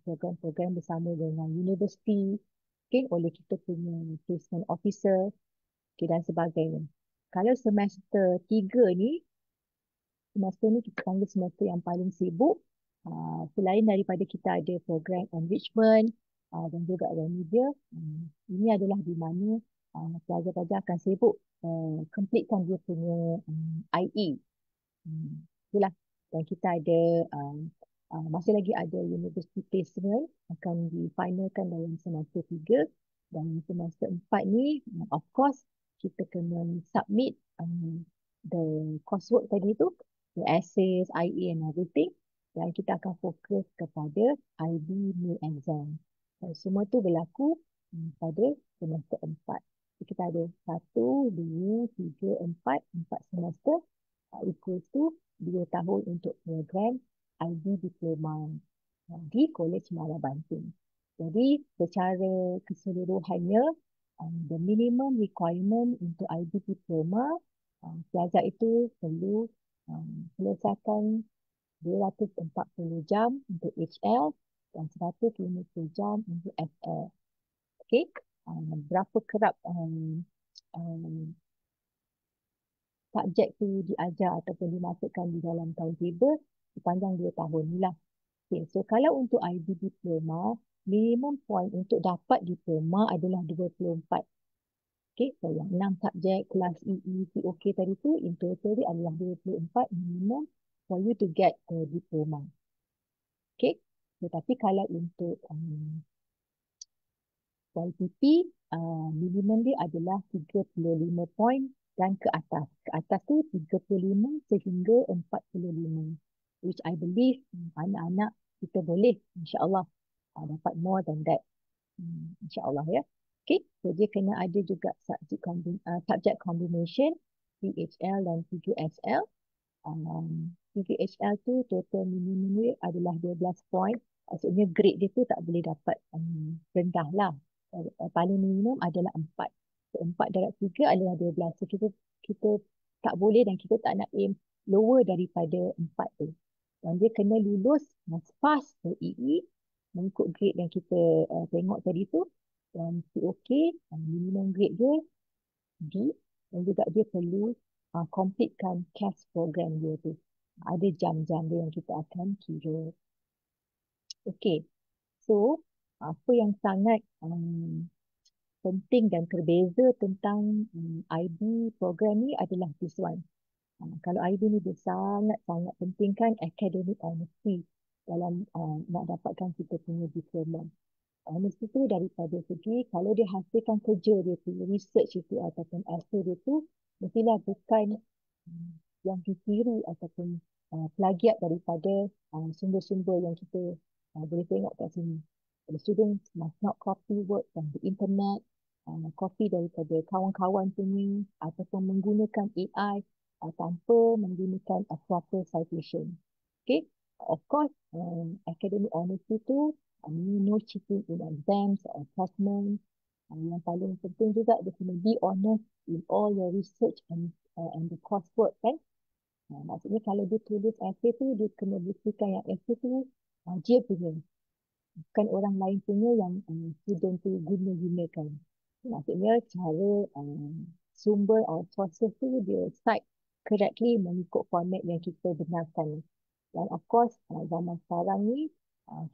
Speaker 2: program-program bersama dengan universiti, okay, oleh kita punya placement officer, okay, dan sebagainya. Kalau semester 3 ni, semester ni kita panggil semester yang paling sibuk. Selain daripada kita ada program enrichment dan juga remedial, ini adalah di mana pelajar-pelajar akan sibuk completekan dia punya IE. Itulah. Dan kita ada masih lagi ada university placement akan difinalkan dalam semester 3 dan semester 4 ni of course kita kena submit the coursework tadi tu, the essays, IE and everything, dan kita akan fokus kepada IB new exam. Semua tu berlaku pada semester 4. Kita ada 1, 2, 3, 4 semester equals to 2 tahun untuk program IB Diploma di Kolej Muara Banting. Jadi secara keseluruhannya, the minimum requirement untuk IB Diploma, pelajar itu perlu selesaikan 240 jam untuk HL dan 150 jam untuk FL. Okey, berapa kerap subjek tu diajar ataupun dimasukkan di dalam timetable sepanjang 2 tahun ni lah. Okay, so kalau untuk IB Diploma, minimum point untuk dapat diploma adalah 24. Okay, so yang 6 subjek kelas EE, COK tadi tu, in total dia adalah 24 minimum for you to get a diploma. Okay, tetapi kalau untuk YPP, minimum dia adalah 35 point dan ke atas. Ke atas tu 35 sehingga 45. Which I believe anak-anak kita boleh insyaAllah dapat more than that. InsyaAllah ya. Okay, so dia kena ada juga subject combination, PHL dan 3SL. 3HL tu total minimum dia adalah 12 point. Maksudnya grade dia tu tak boleh dapat rendah lah. Paling minimum adalah 4. So, 4 darab 3 adalah 12. So kita tak boleh dan kita tak nak aim lower daripada 4 tu. Dan dia kena lulus pass ke EE mengikut grade yang kita tengok tadi tu. Dan COK, minimum grade dia D. Dan juga dia perlu completekan CAS program dia tu. Ada jam-jam dia yang kita akan kira. Okay, so apa yang sangat penting dan berbeza tentang IB program ni adalah this one. Kalau IB ni dia sangat-sangat pentingkan academic honesty dalam nak dapatkan kita punya diploma. Honesty tu daripada segi kalau dia hasilkan kerja dia tu, research itu ataupun essay dia tu, mestilah bukan yang ditiru ataupun plagiat daripada sumber-sumber yang kita boleh tengok kat sini. The students must not copy work from the internet, copy daripada kawan-kawan punya ataupun menggunakan AI tanpa menggunakan a proper citation. Okay, of course, academic honesty tu, no cheating in exams or assessment. Yang paling penting juga dia kena be honest in all your research and the coursework kan. Maksudnya kalau dia tulis essay tu, dia kena buktikan yang essay tu dia punya, bukan orang lain punya yang student tu guna-gunakan. Maksudnya cara sumber or sources tu dia cite correctly mengikut format yang kita benarkan. Dan of course zaman sekarang ni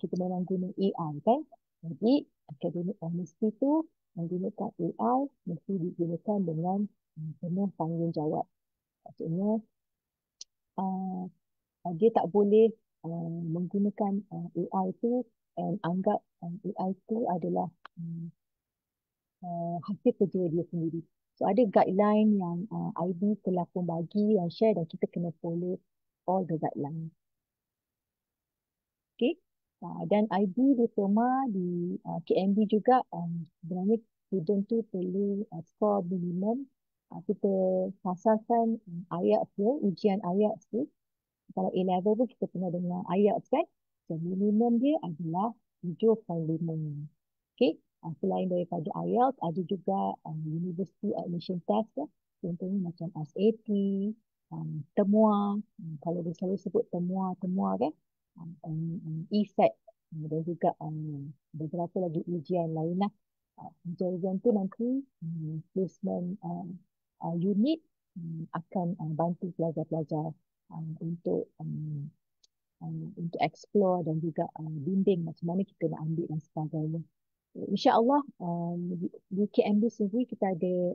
Speaker 2: kita memang guna AI kan. Jadi academic honesty tu menggunakan AI mesti digunakan dengan penuh tanggungjawab. Maksudnya uh, dia tak boleh menggunakan AI tu dan anggap AI tu adalah hasil kerja dia sendiri. So ada guideline yang IB telah pun bagi yang share dan kita kena follow all the guideline. Okay. Dan IB diploma di KMB juga sebenarnya student tu perlu score minimum. Kita sasarkan IELTS dia, ujian IELTS tu. Kalau A-level pun kita pernah dengar IELTS kan. So minimum dia adalah 7.5. Okay. Selain daripada IELTS, ada juga University Admission Test ya. Contohnya macam SAT, temua. Kalau dia selalu sebut temua kan. ESET dan juga beberapa lagi ujian lain lah. Ujian-ujian tu nanti placement unit akan bantu pelajar-pelajar untuk untuk explore dan juga bimbing macam mana kita nak ambil dan sebagainya. InsyaAllah di KMB sendiri kita ada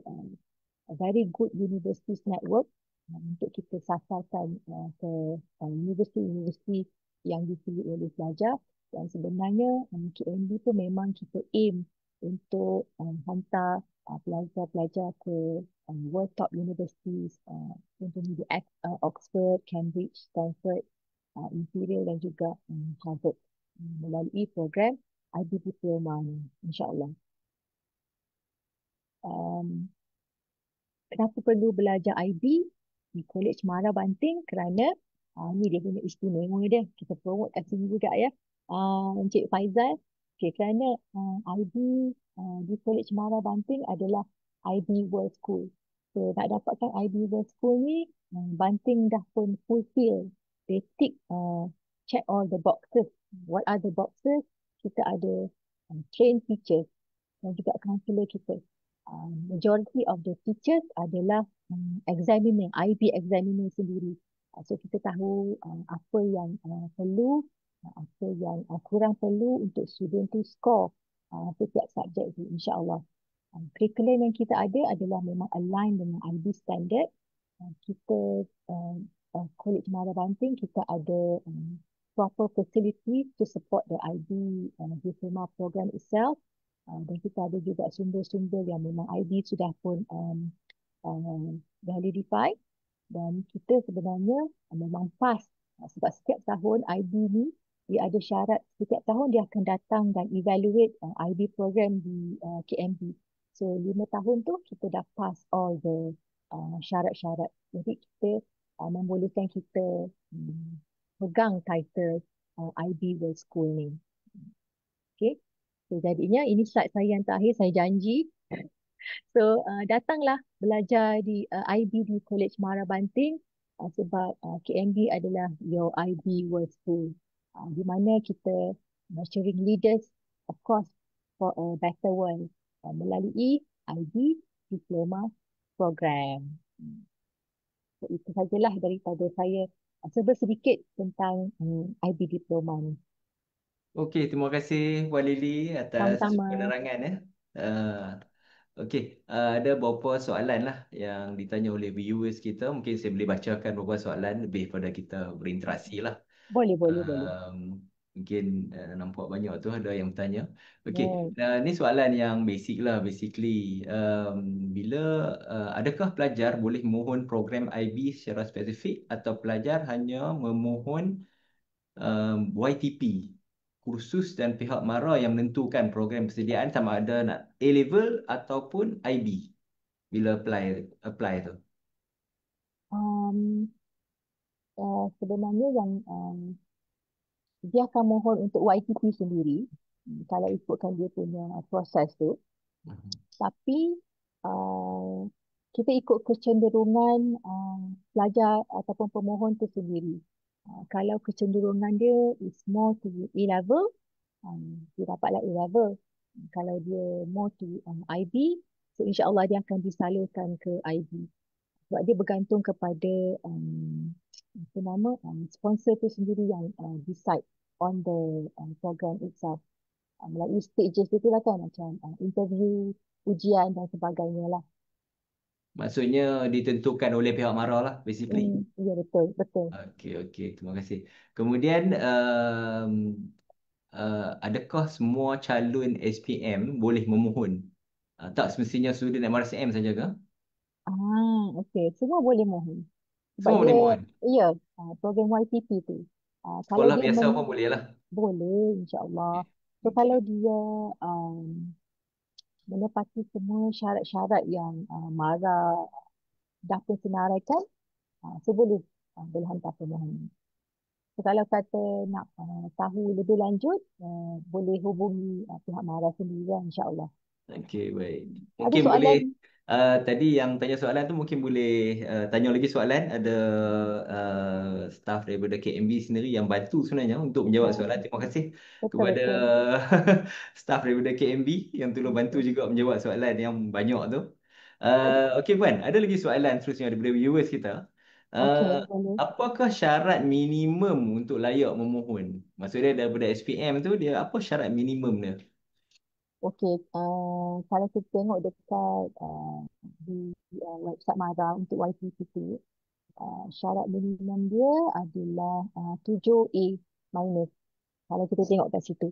Speaker 2: a very good universities network untuk kita sasarkan ke universiti-universiti yang dipilih oleh pelajar dan sebenarnya KMB tu memang kita aim untuk hantar pelajar-pelajar ke world top universities contohnya di Oxford, Cambridge, Stanford, Imperial dan juga Harvard melalui program IB Diploma ni insyaAllah. Um, Kenapa perlu belajar IB di College Mara Banting? Kerana ni dia punya istimewa dia. Kita promote kat sini juga ya. Encik Faizal. Okay, kerana IB di College Mara Banting adalah IB World School. So nak dapatkan IB World School ni, Banting dah pun fulfill. They tick, check all the boxes. What are the boxes? Kita ada trained teachers dan juga kaunselor kita. Majority of the teachers adalah examiner, IB examiner sendiri. So kita tahu apa yang perlu, apa yang kurang perlu untuk student tu score setiap subjek tu insyaAllah. Curriculum yang kita ada adalah memang align dengan IB standard. Kita College Mara Banting kita ada proper facility to support the IB diploma program itself. Dan kita ada juga sumber-sumber yang memang IB sudah pun validified dan kita sebenarnya memang pas sebab setiap tahun IB ni dia ada syarat setiap tahun dia akan datang dan evaluate IB program di KMB. So 5 tahun tu kita dah pass all the syarat-syarat. Jadi kita membolehkan kita pegang title IB World School ni. Okay. So, jadinya ini slide saya yang terakhir, saya janji. So, datanglah belajar di IB di College Mara Banting sebab KMB adalah your IB World School. Di mana kita nurturing leaders, of course, for a better world melalui IB Diploma Program. So, itu sajalah daripada saya. Serba sedikit tentang IB Diploma ni.
Speaker 1: Okey, terima kasih Puan Lily atas
Speaker 2: Sama-sama.
Speaker 1: penerangan ya. Uh, Okey, ada beberapa soalan lah yang ditanya oleh viewers kita. Mungkin saya boleh bacakan beberapa soalan lebih pada kita berinteraksi lah.
Speaker 2: Boleh, boleh, boleh.
Speaker 1: Um, Mungkin nampak banyak tu ada yang bertanya. Okey,
Speaker 2: Hmm.
Speaker 1: ni soalan yang basic lah. Basically, bila adakah pelajar boleh memohon program IB secara spesifik atau pelajar hanya memohon YTP, kursus dan pihak MARA yang menentukan program persediaan sama ada nak A-level ataupun IB bila apply tu.
Speaker 2: Um, Sebenarnya yang dia akan mohon untuk YTP sendiri kalau ikutkan dia punya proses tu.
Speaker 1: Mhm.
Speaker 2: Tapi uh, kita ikut kecenderungan pelajar ataupun pemohon tu sendiri. Kalau kecenderungan dia is more to A level, dia dapatlah A level. Kalau dia more to IB, so insya-Allah dia akan disalurkan ke IB. Sebab dia bergantung kepada apa nama sponsor tu sendiri yang decide on the program itself. Melalui stages itu lah kan, macam interview, ujian dan sebagainya lah.
Speaker 1: Maksudnya ditentukan oleh pihak MARA lah, basically.
Speaker 2: Ya betul, betul.
Speaker 1: Okey, okey. Terima kasih. Kemudian, adakah semua calon SPM boleh memohon? Tak semestinya student MRCM saja ke?
Speaker 2: Okey. Semua boleh mohon. Sebab
Speaker 1: Semua boleh
Speaker 2: dia,
Speaker 1: mohon.
Speaker 2: ya, program YTP tu. Kalau
Speaker 1: Sekolah
Speaker 2: dia
Speaker 1: biasa pun boleh lah.
Speaker 2: boleh, insya-Allah. So kalau
Speaker 1: Okey.
Speaker 2: dia menepati semua syarat-syarat yang MARA dah pensenaraikan, so boleh hantar permohonan. So, kalau kata nak tahu lebih lanjut, boleh hubungi pihak MARA sendiri lah, insya-Allah.
Speaker 1: Okey, baik.
Speaker 2: Ada
Speaker 1: Mungkin boleh,
Speaker 2: soalan?
Speaker 1: tadi yang tanya soalan tu mungkin boleh tanya lagi soalan. Ada staff daripada KMB sendiri yang bantu sebenarnya untuk menjawab soalan.
Speaker 2: Oh,
Speaker 1: Terima kasih
Speaker 2: betul
Speaker 1: kepada
Speaker 2: betul.
Speaker 1: staff daripada KMB yang tolong bantu
Speaker 2: Okey,
Speaker 1: juga menjawab soalan yang banyak tu. Okey Puan, ada lagi soalan seterusnya daripada viewers kita.
Speaker 2: okey,
Speaker 1: Uh,
Speaker 2: boleh.
Speaker 1: Apakah syarat minimum untuk layak memohon? Maksudnya daripada SPM tu dia apa syarat minimum dia?
Speaker 2: Okey, kalau kita tengok dekat di website MARA untuk YTP tu, syarat minimum dia adalah 7A minus. Kalau kita tengok kat situ.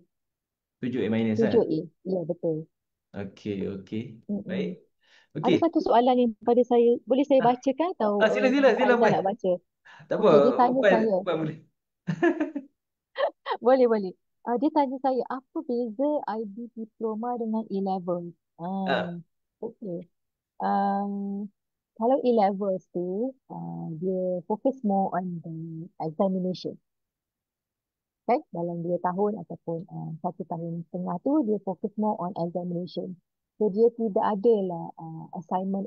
Speaker 1: 7 A minus kan?
Speaker 2: 7A, ya betul.
Speaker 1: Okey, okey. Baik.
Speaker 2: Mm-mm.
Speaker 1: Okey.
Speaker 2: Ada satu soalan yang pada saya, boleh saya
Speaker 1: Ah,
Speaker 2: bacakan atau
Speaker 1: sila sila
Speaker 2: Kak
Speaker 1: sila
Speaker 2: Aizah
Speaker 1: Puan.
Speaker 2: nak baca?
Speaker 1: Tak apa,
Speaker 2: Okey, dia tanya
Speaker 1: Puan
Speaker 2: saya,
Speaker 1: Puan boleh.
Speaker 2: boleh boleh. Dia tanya saya, apa beza IB diploma dengan A level?
Speaker 1: Ah,
Speaker 2: Okey. Um, Kalau A levels tu, dia fokus more on the examination. Kan? Dalam 2 tahun ataupun 1 tahun setengah tu, dia fokus more on examination. So, dia tidak ada lah assignment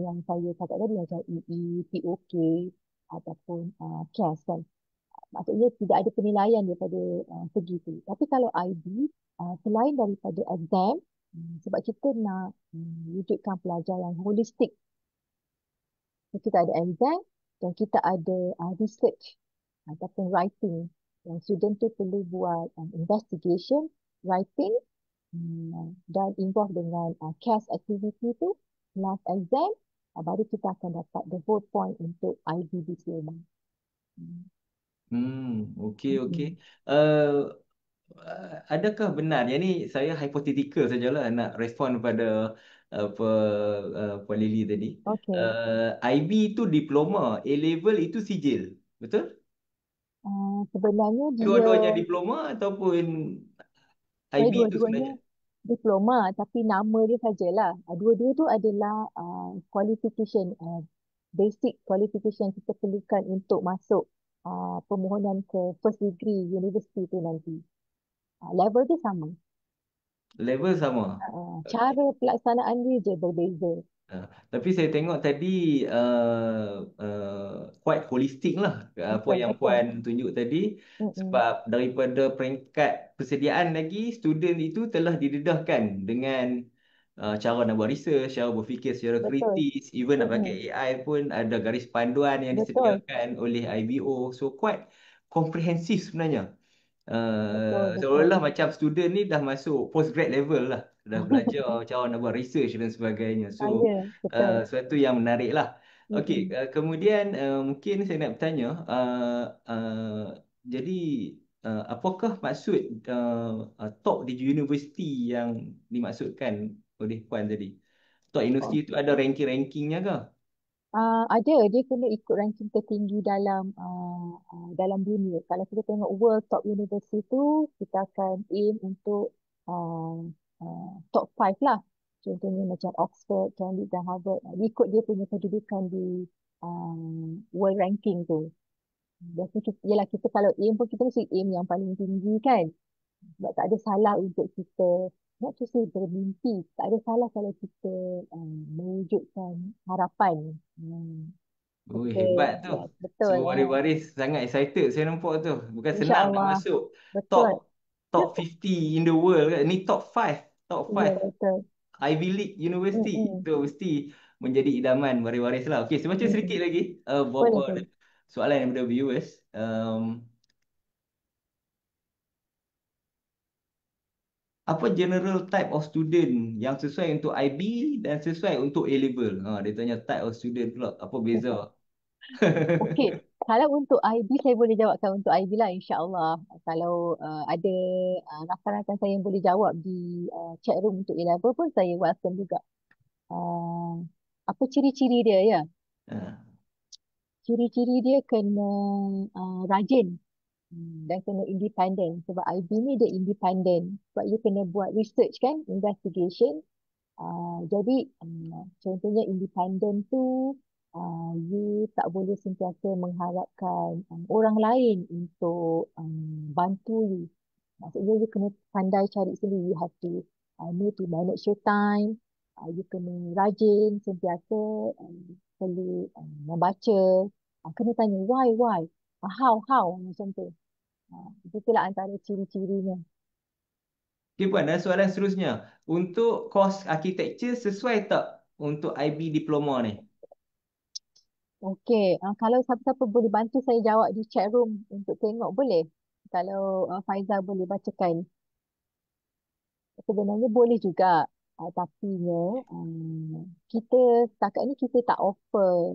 Speaker 2: yang saya cakap tadi macam EE, POK ataupun CAS kan. Maksudnya tidak ada penilaian daripada segi tu. Tapi kalau IB, selain daripada exam, sebab kita nak wujudkan pelajar yang holistik. So, kita ada exam dan kita ada research ataupun writing. Yang student tu perlu buat investigation, writing dan involve dengan CAS activity tu, last exam, baru kita akan dapat the whole point untuk IB diploma. Hmm.
Speaker 1: okey okey.
Speaker 2: Mm-mm.
Speaker 1: Uh, adakah benar? Yang ni saya hypothetical sajalah nak respon pada apa Puan Lily tadi.
Speaker 2: Okay.
Speaker 1: IB itu diploma, A level itu sijil. Betul?
Speaker 2: Sebenarnya dia
Speaker 1: Dua-duanya diploma ataupun
Speaker 2: saya
Speaker 1: IB itu
Speaker 2: dua-duanya
Speaker 1: sebenarnya
Speaker 2: diploma tapi nama dia sajalah. Dua-dua tu adalah qualification, basic qualification kita perlukan untuk masuk permohonan ke first degree university tu nanti. Level dia sama.
Speaker 1: level sama.
Speaker 2: Cara pelaksanaan dia je berbeza.
Speaker 1: Tapi saya tengok tadi quite holistic lah apa
Speaker 2: Betul,
Speaker 1: yang
Speaker 2: betul.
Speaker 1: Puan tunjuk tadi,
Speaker 2: Mm-mm.
Speaker 1: sebab daripada peringkat persediaan lagi student itu telah didedahkan dengan cara nak buat research, cara berfikir secara
Speaker 2: Betul.
Speaker 1: kritis, even nak pakai
Speaker 2: Mm-mm.
Speaker 1: AI pun ada garis panduan yang
Speaker 2: Betul.
Speaker 1: disediakan oleh IBO, so quite komprehensif sebenarnya.
Speaker 2: Betul,
Speaker 1: Seolah-olah
Speaker 2: betul.
Speaker 1: macam student ni dah masuk postgrad level lah. Dah belajar cara nak buat research dan sebagainya. So,
Speaker 2: Ya, betul.
Speaker 1: suatu yang menarik lah. Okey,
Speaker 2: Mm-mm.
Speaker 1: kemudian mungkin saya nak bertanya, jadi apakah maksud top di universiti yang dimaksudkan oleh Puan tadi? Top universiti itu ada ranking-rankingnya ke?
Speaker 2: Ada, dia kena ikut ranking tertinggi dalam dunia. Kalau kita tengok World Top University tu, kita akan aim untuk top 5 lah. Contohnya macam Oxford, Cambridge dan Harvard. Dia ikut dia punya kedudukan di world ranking tu. Biasanya kita, yelah, kita kalau aim pun kita mesti aim yang paling tinggi kan. Sebab tak ada salah untuk kita Nak tu saya bermimpi. Tak ada salah kalau kita mewujudkan harapan.
Speaker 1: Oh,
Speaker 2: Betul.
Speaker 1: hebat tu.
Speaker 2: Ya, betul.
Speaker 1: Semua baris-baris sangat excited saya nampak tu. Bukan senang nak
Speaker 2: InsyaAllah.
Speaker 1: masuk top
Speaker 2: Betul.
Speaker 1: top 50 in the world kan. Ni top 5. Top
Speaker 2: Ya,
Speaker 1: 5
Speaker 2: betul.
Speaker 1: Ivy League University.
Speaker 2: Mm-mm.
Speaker 1: Tu mesti menjadi idaman baris-baris lah. Okey, saya baca sedikit
Speaker 2: Mm-mm.
Speaker 1: lagi beberapa
Speaker 2: Boleh, boleh.
Speaker 1: soalan daripada viewers. Apa general type of student yang sesuai untuk IB dan sesuai untuk A level? Dia tanya type of student pula. Apa beza?
Speaker 2: Okey. Kalau untuk IB, saya boleh jawabkan untuk IB lah, insyaAllah. Kalau ada rakan-rakan saya yang boleh jawab di chat room untuk A-level pun, saya welcome juga. Uh, apa ciri-ciri dia, ya?
Speaker 1: Ha,
Speaker 2: Ciri-ciri dia kena rajin. Dan kena independen. Sebab IB ni dia independen. Sebab you kena buat research kan, investigation. Jadi contohnya independen tu you tak boleh sentiasa mengharapkan orang lain untuk bantu you. Maksudnya you kena pandai cari sendiri. You have to know to manage your time. You kena rajin sentiasa perlu membaca. Kena tanya why, how macam tu. Itulah antara ciri-cirinya.
Speaker 1: okey Puan, dan soalan seterusnya. Untuk kos architecture sesuai tak untuk IB diploma ni?
Speaker 2: Okey, kalau siapa-siapa boleh bantu saya jawab di chat room untuk tengok boleh? Kalau Faizal boleh bacakan. Sebenarnya boleh juga. Tapinya kita setakat ni kita tak offer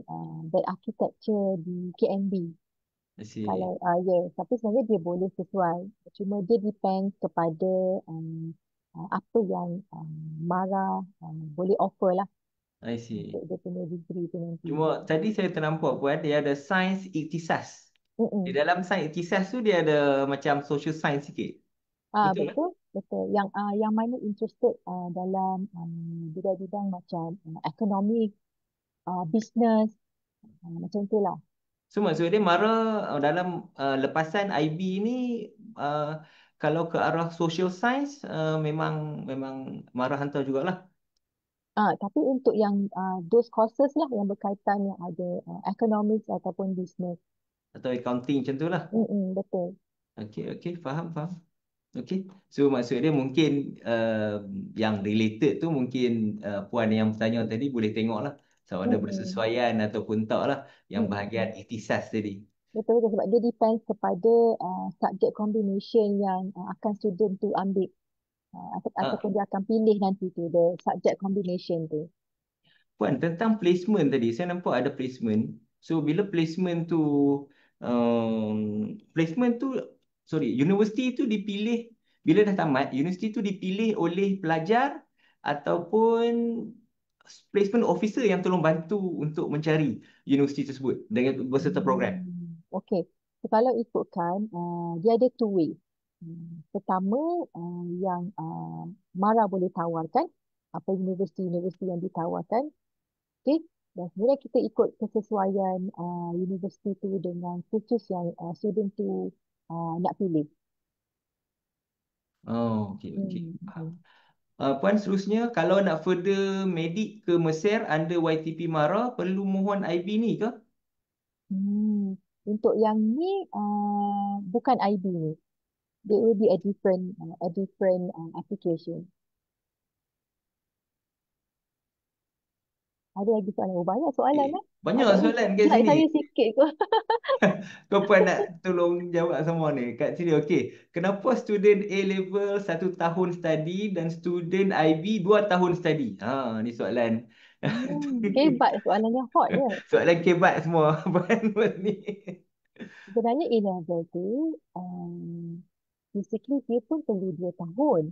Speaker 2: that architecture di KMB.
Speaker 1: I see.
Speaker 2: Kalau ya, tapi sebenarnya dia boleh sesuai. Cuma dia depend kepada apa yang Mara boleh offer lah
Speaker 1: I
Speaker 2: untuk
Speaker 1: see.
Speaker 2: dia punya degree tu nanti.
Speaker 1: Cuma tadi saya ternampak Puan, dia ada sains iktisas. Di
Speaker 2: Mm-mm.
Speaker 1: dalam sains iktisas tu dia ada macam social science sikit. Betul lah?
Speaker 2: Betul, betul. Yang mana interested dalam bidang-bidang macam ekonomi, business, macam tu lah.
Speaker 1: So maksud dia Mara dalam lepasan IB ni uh, kalau ke arah social science memang memang Mara hantar jugalah.
Speaker 2: Tapi untuk yang those courses lah yang berkaitan yang ada economics ataupun business.
Speaker 1: Atau accounting macam tu lah.
Speaker 2: Mm-mm, betul.
Speaker 1: Okey, okey, faham, faham. Okey. So maksud dia mungkin yang related tu mungkin puan yang bertanya tadi boleh tengok lah sama ada
Speaker 2: Mm-mm,
Speaker 1: bersesuaian ataupun tak lah yang bahagian
Speaker 2: mm-mm.
Speaker 1: ikhtisas tadi.
Speaker 2: Betul, betul sebab dia depends kepada subject combination yang akan student tu ambil ataupun
Speaker 1: Ah,
Speaker 2: dia akan pilih nanti tu the subject combination tu.
Speaker 1: puan tentang placement tadi saya nampak ada placement. So bila placement tu placement tu sorry universiti tu dipilih bila dah tamat universiti tu dipilih oleh pelajar ataupun placement officer yang tolong bantu untuk mencari universiti tersebut dengan berserta program.
Speaker 2: Okey. So, kalau ikutkan, dia ada two way. Pertama, yang Mara boleh tawarkan, apa universiti-universiti yang ditawarkan. Okey. Dan sebenarnya kita ikut kesesuaian universiti tu dengan khusus yang student tu nak pilih.
Speaker 1: Oh, okey, okey.
Speaker 2: Hmm.
Speaker 1: Faham. Puan seterusnya, kalau nak further medik ke Mesir under YTP Mara, perlu mohon IB ni ke?
Speaker 2: Hmm. Untuk yang ni bukan IB ni. It will be a different application. Ada lagi soalan? Oh, banyak soalan
Speaker 1: Okay.
Speaker 2: lah.
Speaker 1: Banyak
Speaker 2: Agaknya
Speaker 1: soalan kat
Speaker 2: slide
Speaker 1: sini.
Speaker 2: saya sikit kot.
Speaker 1: Kau puan nak tolong jawab semua ni. Kat sini, okey. Kenapa student A level 1 tahun study dan student IB 2 tahun study? Ni soalan.
Speaker 2: Hebat soalannya hot dia.
Speaker 1: Soalan kebat semua. Puan ni.
Speaker 2: Sebenarnya A-level tu, basically dia pun perlu 2 tahun.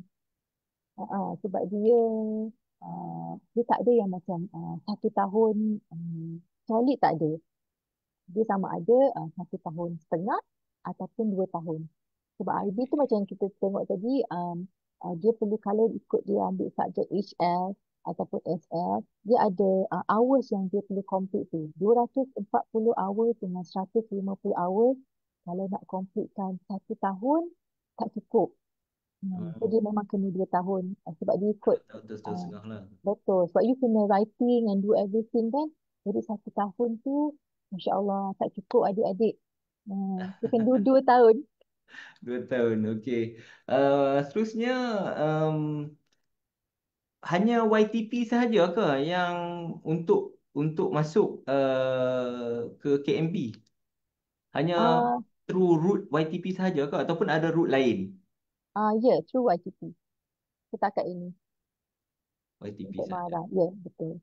Speaker 2: Sebab dia tak ada yang macam 1 tahun solid tak ada. Dia sama ada 1 tahun setengah ataupun 2 tahun. Sebab IB tu macam yang kita tengok tadi, dia perlu kalau ikut dia ambil subjek HL ataupun SF, dia ada hours yang dia perlu complete tu. 240 hours dengan 150 hours. Kalau nak completekan 1 tahun, tak cukup. So dia memang kena 2 tahun. Sebab dia ikut,
Speaker 1: Tahun
Speaker 2: uh,
Speaker 1: setengah lah.
Speaker 2: betul. Sebab you kena writing and do everything kan. Jadi 1 tahun tu, Masya Allah, tak cukup adik-adik. Dia kena 2 tahun.
Speaker 1: 2 tahun, okey. Seterusnya, um, hanya YTP sahaja ke yang untuk masuk ke KMB? Hanya
Speaker 2: Ah,
Speaker 1: through route YTP sahaja ke ataupun ada route lain?
Speaker 2: ya, true YTP. Setakat ini.
Speaker 1: YTP
Speaker 2: Untuk
Speaker 1: sahaja.
Speaker 2: marah. Ya, betul.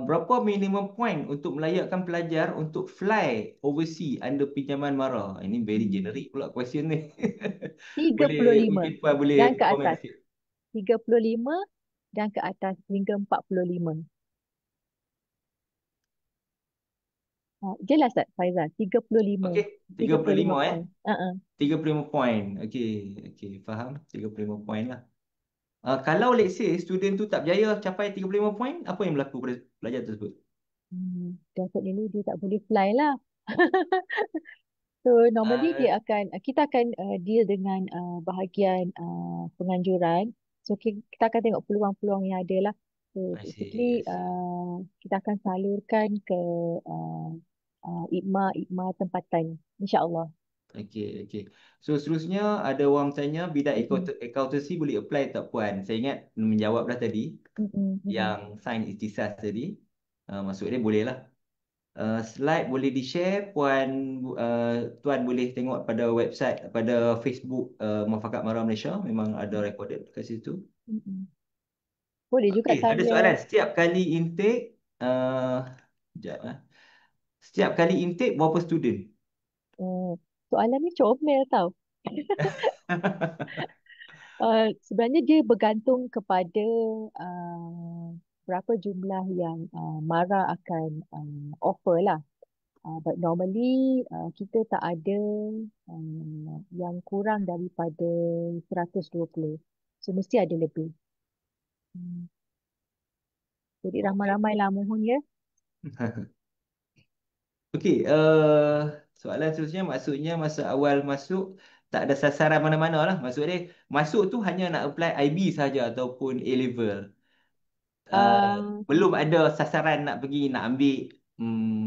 Speaker 1: Berapa minimum point untuk melayakkan pelajar untuk fly overseas under pinjaman mara? Ini very
Speaker 2: Hmm.
Speaker 1: generic pula question ni.
Speaker 2: tiga
Speaker 1: Boleh,
Speaker 2: puluh lima
Speaker 1: mungkin Puan boleh
Speaker 2: dan ke
Speaker 1: komen
Speaker 2: atas.
Speaker 1: sikit.
Speaker 2: 35 dan ke atas hingga 45. Jelas tak Faizal? 35.
Speaker 1: Okey,
Speaker 2: tiga puluh lima
Speaker 1: 35 eh.
Speaker 2: poin.
Speaker 1: 35 poin. Okey, okey, faham. 35 poin lah. Kalau let's say student tu tak berjaya capai 35 poin, apa yang berlaku pada pelajar tersebut?
Speaker 2: Definitely dia tak boleh fly lah. So normally
Speaker 1: Uh,
Speaker 2: kita akan deal dengan bahagian penganjuran. So kita akan tengok peluang-peluang yang ada lah. So
Speaker 1: I see,
Speaker 2: basically
Speaker 1: I see.
Speaker 2: kita akan salurkan ke uh, IKMA tempatan, insya-Allah.
Speaker 1: Okey, okey. So seterusnya ada orang tanya bidang
Speaker 2: Mm-mm.
Speaker 1: accountancy boleh apply tak Puan? Saya ingat menjawab dah tadi
Speaker 2: Mm-mm. Mm-mm.
Speaker 1: yang sign ikhtisas tadi. Maksud dia boleh lah. Slide boleh di-share Puan, Tuan boleh tengok pada website, pada Facebook Muafakat Mara Malaysia, memang ada recorded kat situ.
Speaker 2: Mm-mm. Boleh juga
Speaker 1: Okey, ada
Speaker 2: tanya.
Speaker 1: soalan. Setiap kali intake, sekejap, setiap kali intake berapa student?
Speaker 2: Soalan ni comel tau. Sebenarnya dia bergantung kepada berapa jumlah yang Mara akan offer lah. But normally kita tak ada yang kurang daripada 120. So mesti ada lebih. Hmm. Jadi
Speaker 1: Okey.
Speaker 2: ramai-ramai lah mohon ya.
Speaker 1: Okey, soalan seterusnya maksudnya masa awal masuk tak ada sasaran mana-mana lah. Maksud dia masuk tu hanya nak apply IB saja ataupun A level. Uh,
Speaker 2: Uh,
Speaker 1: Belum ada sasaran nak pergi nak ambil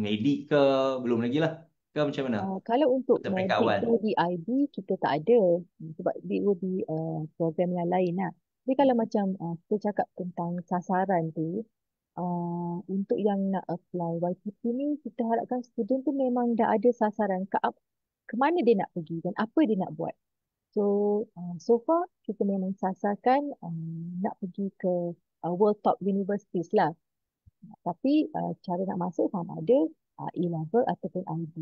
Speaker 1: medik ke, belum lagi lah. Ke macam mana?
Speaker 2: Kalau untuk
Speaker 1: Untuk peringkat
Speaker 2: medik
Speaker 1: awal.
Speaker 2: tu di IB kita tak ada. Sebab it will be program yang lain lah. Tapi kalau macam kita cakap tentang sasaran tu, untuk yang nak apply YTP ni kita harapkan student tu memang dah ada sasaran ke mana dia nak pergi dan apa dia nak buat. So so far kita memang sasarkan nak pergi ke world top universities lah. Tapi cara nak masuk sama ada A-level ataupun IB.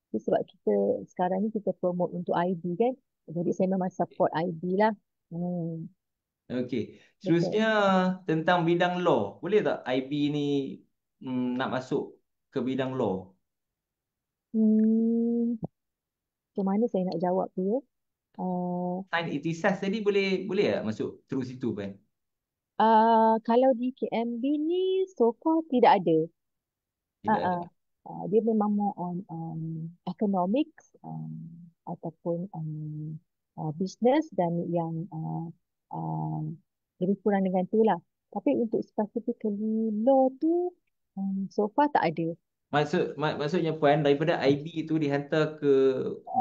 Speaker 2: Jadi sebab kita sekarang ni kita promote untuk IB kan. Jadi saya memang support IB lah. Hmm,
Speaker 1: Okey.
Speaker 2: betul.
Speaker 1: Seterusnya tentang bidang law. Boleh tak IB ni nak masuk ke bidang law?
Speaker 2: Hmm, Macam mana saya nak jawab tu ya? Uh,
Speaker 1: Sign ikhtisas tadi boleh boleh tak masuk terus situ kan?
Speaker 2: Kalau di KMB ni so far tidak ada.
Speaker 1: Tidak
Speaker 2: Uh,
Speaker 1: ada.
Speaker 2: Dia memang more on economics ataupun business dan yang lebih kurang dengan tu lah. Tapi untuk specifically law tu so far tak ada.
Speaker 1: Maksudnya Puan daripada IB tu dihantar ke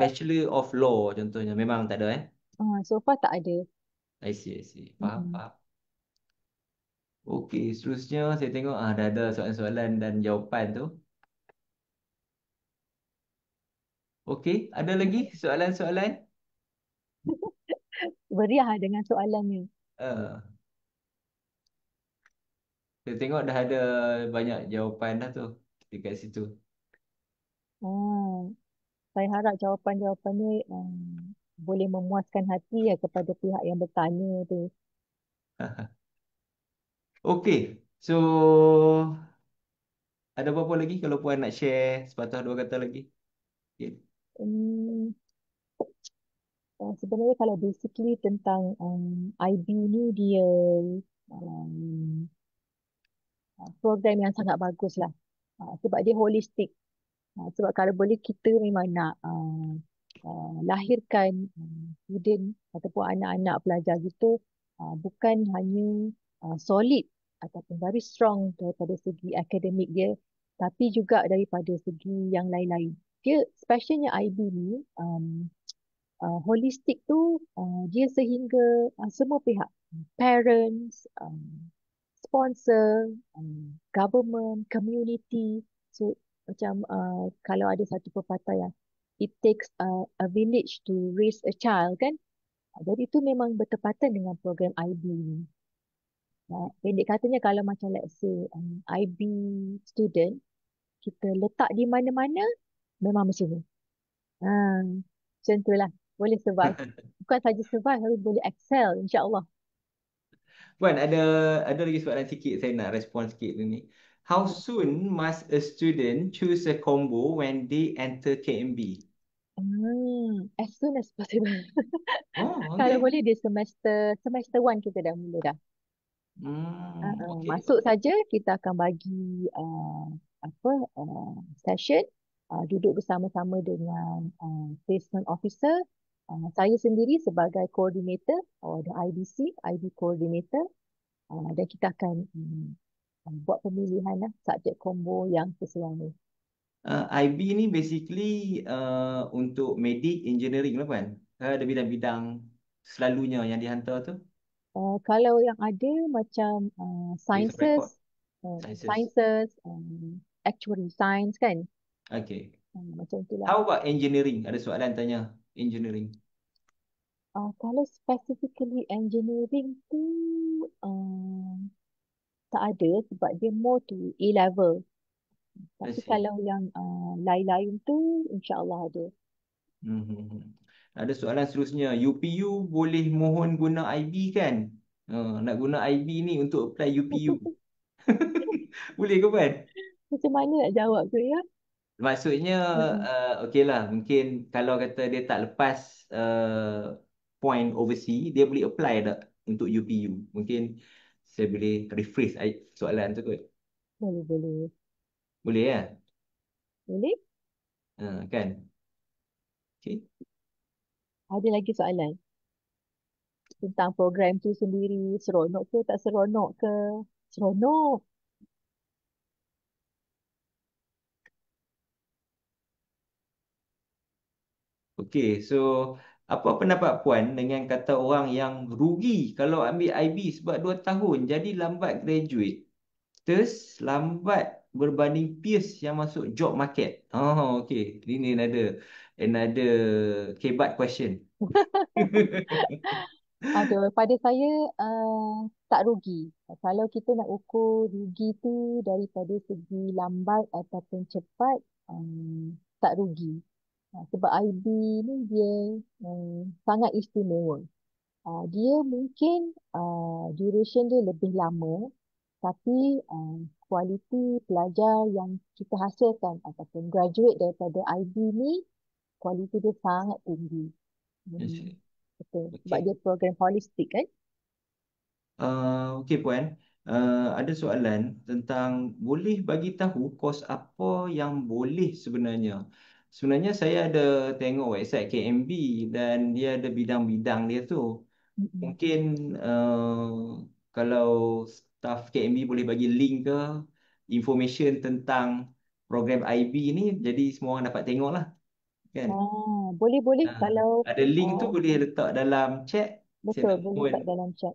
Speaker 1: Bachelor of Law contohnya. Memang tak ada eh?
Speaker 2: So far tak ada.
Speaker 1: I see, I see. Faham,
Speaker 2: Mm-mm.
Speaker 1: faham. Okey, seterusnya saya tengok dah ada soalan-soalan dan jawapan tu. Okey, ada lagi soalan-soalan?
Speaker 2: Beriah dengan soalannya.
Speaker 1: Uh, saya tengok dah ada banyak jawapan dah tu dekat situ.
Speaker 2: Ah, saya harap jawapan-jawapannya boleh memuaskan hati ya kepada pihak yang bertanya tu.
Speaker 1: Okey, so ada apa-apa lagi kalau Puan nak share sepatah dua kata lagi? Okay.
Speaker 2: Hmm, Sebenarnya kalau basically tentang IB ni dia um, program yang sangat bagus lah. Sebab dia holistik. Sebab kalau boleh kita memang nak lahirkan student ataupun anak-anak pelajar kita bukan hanya solid ataupun very strong daripada segi akademik dia, tapi juga daripada segi yang lain-lain. Dia specialnya IB ni holistik tu dia sehingga semua pihak, parents, sponsor, government, community. So macam kalau ada satu pepatah yang it takes a village to raise a child kan. Jadi itu memang bertepatan dengan program IB ni. Pendek katanya kalau macam let's say IB student kita letak di mana-mana memang macam ni. Ha, macam tu lah. Boleh survive. Bukan saja survive tapi boleh excel insya-Allah.
Speaker 1: Puan, ada lagi soalan sikit saya nak respon sikit ni. How soon must a student choose a combo when they enter KMB?
Speaker 2: As soon as possible.
Speaker 1: Oh,
Speaker 2: Kalau
Speaker 1: okay.
Speaker 2: boleh di semester 1 kita dah mula dah.
Speaker 1: Okay,
Speaker 2: Masuk
Speaker 1: okay.
Speaker 2: saja kita akan bagi apa session duduk bersama-sama dengan placement officer. Saya sendiri sebagai coordinator atau ada IBC, IB coordinator dan kita akan buat pemilihan lah subjek combo yang sesuai.
Speaker 1: IB ni basically untuk medik engineering lah kan? Ada bidang-bidang selalunya yang dihantar tu?
Speaker 2: Kalau yang ada macam
Speaker 1: Based on record, sciences.
Speaker 2: sciences, actuary science kan,
Speaker 1: Okay.
Speaker 2: macam itulah.
Speaker 1: How about engineering? Ada soalan tanya engineering.
Speaker 2: Kalau specifically engineering tu uh, tak ada sebab dia more to A level.
Speaker 1: I
Speaker 2: Tapi
Speaker 1: see.
Speaker 2: kalau yang lain-lain tu insya-Allah ada.
Speaker 1: Hmm. Ada soalan seterusnya. UPU boleh mohon guna IB kan? Nak guna IB ni untuk apply UPU. Boleh ke kan?
Speaker 2: Macam mana nak jawab tu ya?
Speaker 1: Maksudnya,
Speaker 2: Mm-mm.
Speaker 1: okey lah. Mungkin kalau kata dia tak lepas point overseas, dia boleh apply tak untuk UPU. Mungkin saya boleh rephrase soalan tu kot.
Speaker 2: Boleh, boleh.
Speaker 1: Boleh ya?
Speaker 2: Boleh?
Speaker 1: Kan? Okay.
Speaker 2: Ada lagi soalan tentang program tu sendiri. Seronok ke tak seronok ke? Seronok.
Speaker 1: Okey, so apa pendapat Puan dengan kata orang yang rugi kalau ambil IB sebab 2 tahun jadi lambat graduate, terus lambat berbanding peers yang masuk job market? Oh, okey. Ini another kebat question.
Speaker 2: Ada pada saya tak rugi. Kalau kita nak ukur rugi tu daripada segi lambat ataupun cepat, tak rugi. Sebab IB ni dia sangat istimewa. Dia mungkin duration dia lebih lama, tapi kualiti pelajar yang kita hasilkan ataupun graduate daripada IB ni kualiti dia sangat tinggi. Hmm, betul. Sebab
Speaker 1: Okey.
Speaker 2: dia program holistik kan?
Speaker 1: Okey Puan, ada soalan tentang boleh bagi tahu kos apa yang boleh sebenarnya. Sebenarnya saya ada tengok website KMB dan dia ada bidang-bidang dia tu.
Speaker 2: Mm-mm.
Speaker 1: Mungkin kalau staff KMB boleh bagi link ke information tentang program IB ni, jadi semua orang dapat tengok lah kan.
Speaker 2: Boleh-boleh
Speaker 1: Ah,
Speaker 2: kalau
Speaker 1: ada link tu
Speaker 2: uh,
Speaker 1: boleh letak dalam chat. Saya
Speaker 2: betul
Speaker 1: nak
Speaker 2: boleh
Speaker 1: mohon.
Speaker 2: letak dalam chat.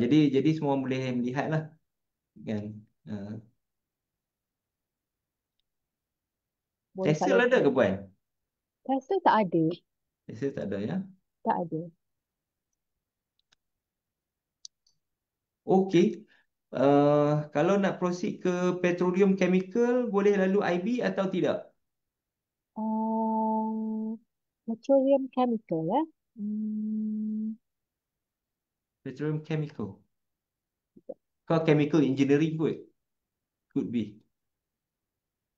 Speaker 1: Jadi semua boleh melihat lah kan. Ah,
Speaker 2: Boleh
Speaker 1: Tesla
Speaker 2: kalau
Speaker 1: ada ke puan?
Speaker 2: rasa tak ada,
Speaker 1: Tesla tak ada ya.
Speaker 2: tak ada.
Speaker 1: Okey. Kalau nak proceed ke petroleum chemical boleh lalu IB atau tidak?
Speaker 2: Uh, Petroleum chemical ya. Hmm,
Speaker 1: Petroleum chemical. Kau chemical engineering kot. Could be.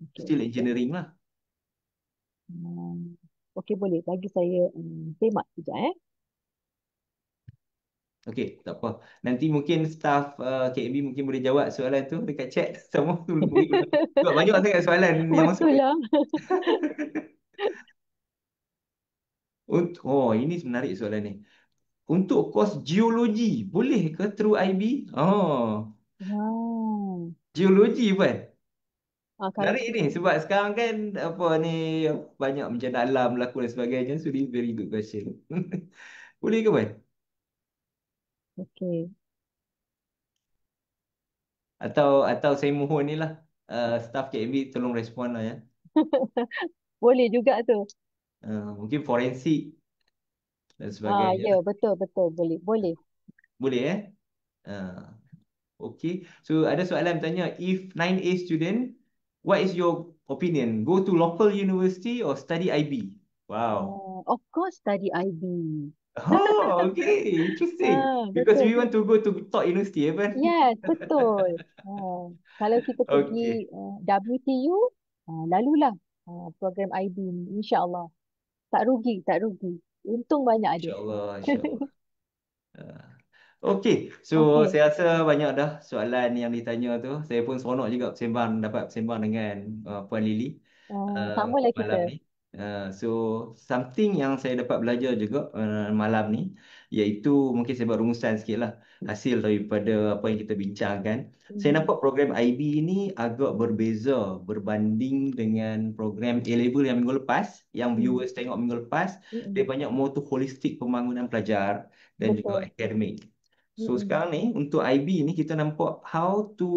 Speaker 2: okey
Speaker 1: Still
Speaker 2: okey.
Speaker 1: engineering lah.
Speaker 2: Okey boleh bagi saya semak sekejap eh.
Speaker 1: Okey, tak apa. Nanti mungkin staff KMB mungkin boleh jawab soalan tu dekat chat sama tu. Sebab banyak sangat soalan yang masuk.
Speaker 2: Betul lah.
Speaker 1: Oh, ini menarik soalan ni. Untuk kos geologi, boleh ke through IB? Oh,
Speaker 2: Hmm.
Speaker 1: geologi bukan?
Speaker 2: Kalau
Speaker 1: Menarik ni sebab sekarang kan apa ni banyak bencana alam berlaku dan sebagainya. So this very good question. Boleh ke bukan?
Speaker 2: okey.
Speaker 1: Atau saya mohon ni lah staff KMB tolong respon lah ya.
Speaker 2: Boleh juga tu.
Speaker 1: Mungkin forensik dan
Speaker 2: Ah,
Speaker 1: sebagainya
Speaker 2: ya,
Speaker 1: lah.
Speaker 2: betul betul boleh. Boleh.
Speaker 1: Boleh eh? Uh, okay. So ada soalan tanya, if 9A student, what is your opinion? Go to local university or study IB? Wow.
Speaker 2: Of course study IB.
Speaker 1: Oh, okay. Interesting. Because
Speaker 2: Betul.
Speaker 1: we want to go to top university, ya kan?
Speaker 2: Yes, betul. Kalau kita pergi
Speaker 1: Okay.
Speaker 2: WTU, lalulah program IB ni, insya-Allah. Tak rugi, tak rugi. Untung banyak ada.
Speaker 1: InsyaAllah, insyaAllah. Uh, Okey, so
Speaker 2: Okey.
Speaker 1: saya rasa banyak dah soalan yang ditanya tu. Saya pun seronok juga dapat bersembang dengan Puan Lily
Speaker 2: Samalah kita.
Speaker 1: malam ni. So something yang saya dapat belajar juga malam ni, iaitu mungkin saya buat rumusan sikit lah hasil daripada apa yang kita bincangkan. Saya
Speaker 2: Mhm.
Speaker 1: nampak program IB ni agak berbeza berbanding dengan program A-level yang minggu lepas, yang
Speaker 2: Mhm.
Speaker 1: viewers tengok minggu lepas. Dia
Speaker 2: Mhm.
Speaker 1: banyak more to holistik pembangunan pelajar dan juga
Speaker 2: Betul.
Speaker 1: akademik. So
Speaker 2: Mhm.
Speaker 1: sekarang ni untuk IB ni kita nampak how to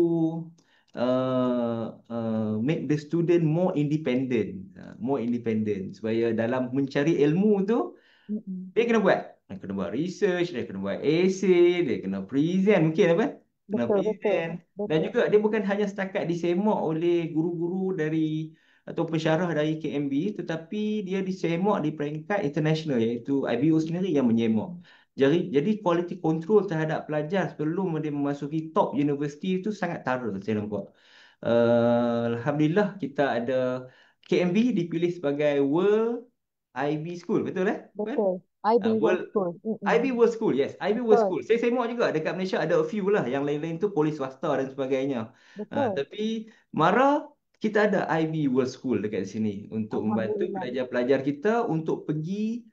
Speaker 1: make the student more independent supaya dalam mencari ilmu tu
Speaker 2: Mhm.
Speaker 1: dia kena buat research, dia kena buat essay, dia kena present mungkin apa? Kena
Speaker 2: Betul, betul.
Speaker 1: present dan
Speaker 2: Betul.
Speaker 1: juga dia bukan hanya setakat disemak oleh guru-guru dari atau pensyarah dari KMB tetapi dia disemak di peringkat international iaitu IBO sendiri yang menyemak.
Speaker 2: Mhm.
Speaker 1: Jadi quality control terhadap pelajar sebelum dia memasuki top universiti itu sangat tara saya nampak. Alhamdulillah kita ada KMB dipilih sebagai World IB School, betul kan?
Speaker 2: Betul. IB World
Speaker 1: World
Speaker 2: School.
Speaker 1: IB
Speaker 2: Mhm.
Speaker 1: World School, yes, IB World
Speaker 2: Betul.
Speaker 1: School. Saya semak juga dekat Malaysia ada a few lah, yang lain-lain tu polis swasta dan sebagainya.
Speaker 2: Betul.
Speaker 1: Tapi Mara kita ada IB World School dekat sini untuk membantu
Speaker 2: Alhamdulillah.
Speaker 1: pelajar-pelajar kita untuk pergi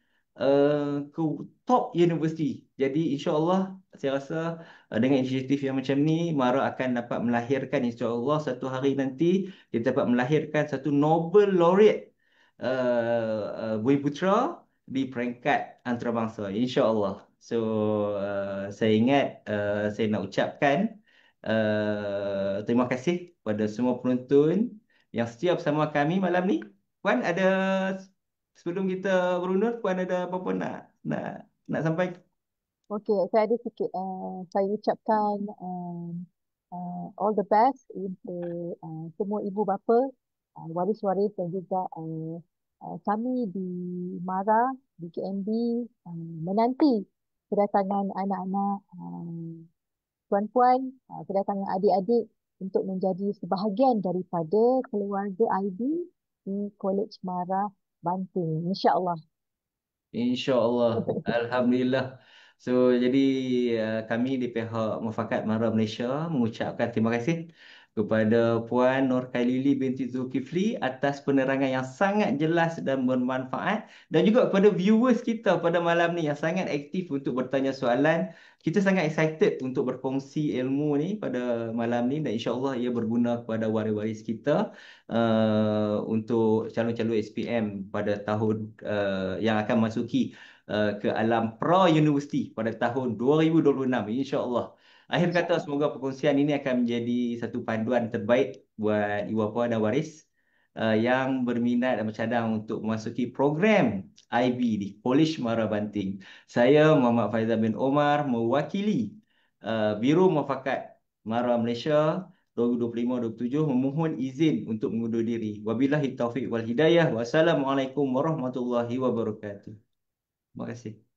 Speaker 1: ke top universiti. Jadi insya-Allah saya rasa dengan inisiatif yang macam ni Mara akan dapat melahirkan insya-Allah satu hari nanti kita dapat melahirkan satu Nobel laureate Bumi Putra di peringkat antarabangsa insya-Allah. So saya ingat saya nak ucapkan terima kasih kepada semua penonton yang setia bersama kami malam ni. Puan ada sebelum kita berundur, Puan ada apa-apa nak nak sampai?
Speaker 2: Okey, saya ada sikit. Saya ucapkan all the best untuk semua ibu bapa, waris-waris dan juga kami di MARA, di KMB menanti kedatangan anak-anak, puan-puan, kedatangan adik-adik untuk menjadi sebahagian daripada keluarga IB di College MARA Banting. InsyaAllah.
Speaker 1: InsyaAllah. Alhamdulillah. So, jadi kami di pihak Mufakat Mara Malaysia mengucapkan terima kasih kepada Puan Nur Khailili binti Zulkifli atas penerangan yang sangat jelas dan bermanfaat dan juga kepada viewers kita pada malam ni yang sangat aktif untuk bertanya soalan. Kita sangat excited untuk berkongsi ilmu ni pada malam ni dan insyaAllah ia berguna kepada waris-waris kita untuk calon-calon SPM pada tahun yang akan masuki ke alam pra-universiti pada tahun 2026 insya-Allah. Akhir kata
Speaker 2: InsyaAllah.
Speaker 1: semoga perkongsian ini akan menjadi satu panduan terbaik buat ibu bapa dan waris yang berminat dan bercadang untuk memasuki program IB di College Mara Banting. Saya Muhammad Faizal bin Omar mewakili Biro Muafakat Mara Malaysia 2025-27 memohon izin untuk mengundur diri. Wabillahi taufik wal hidayah. Wassalamualaikum warahmatullahi wabarakatuh. Terima kasih.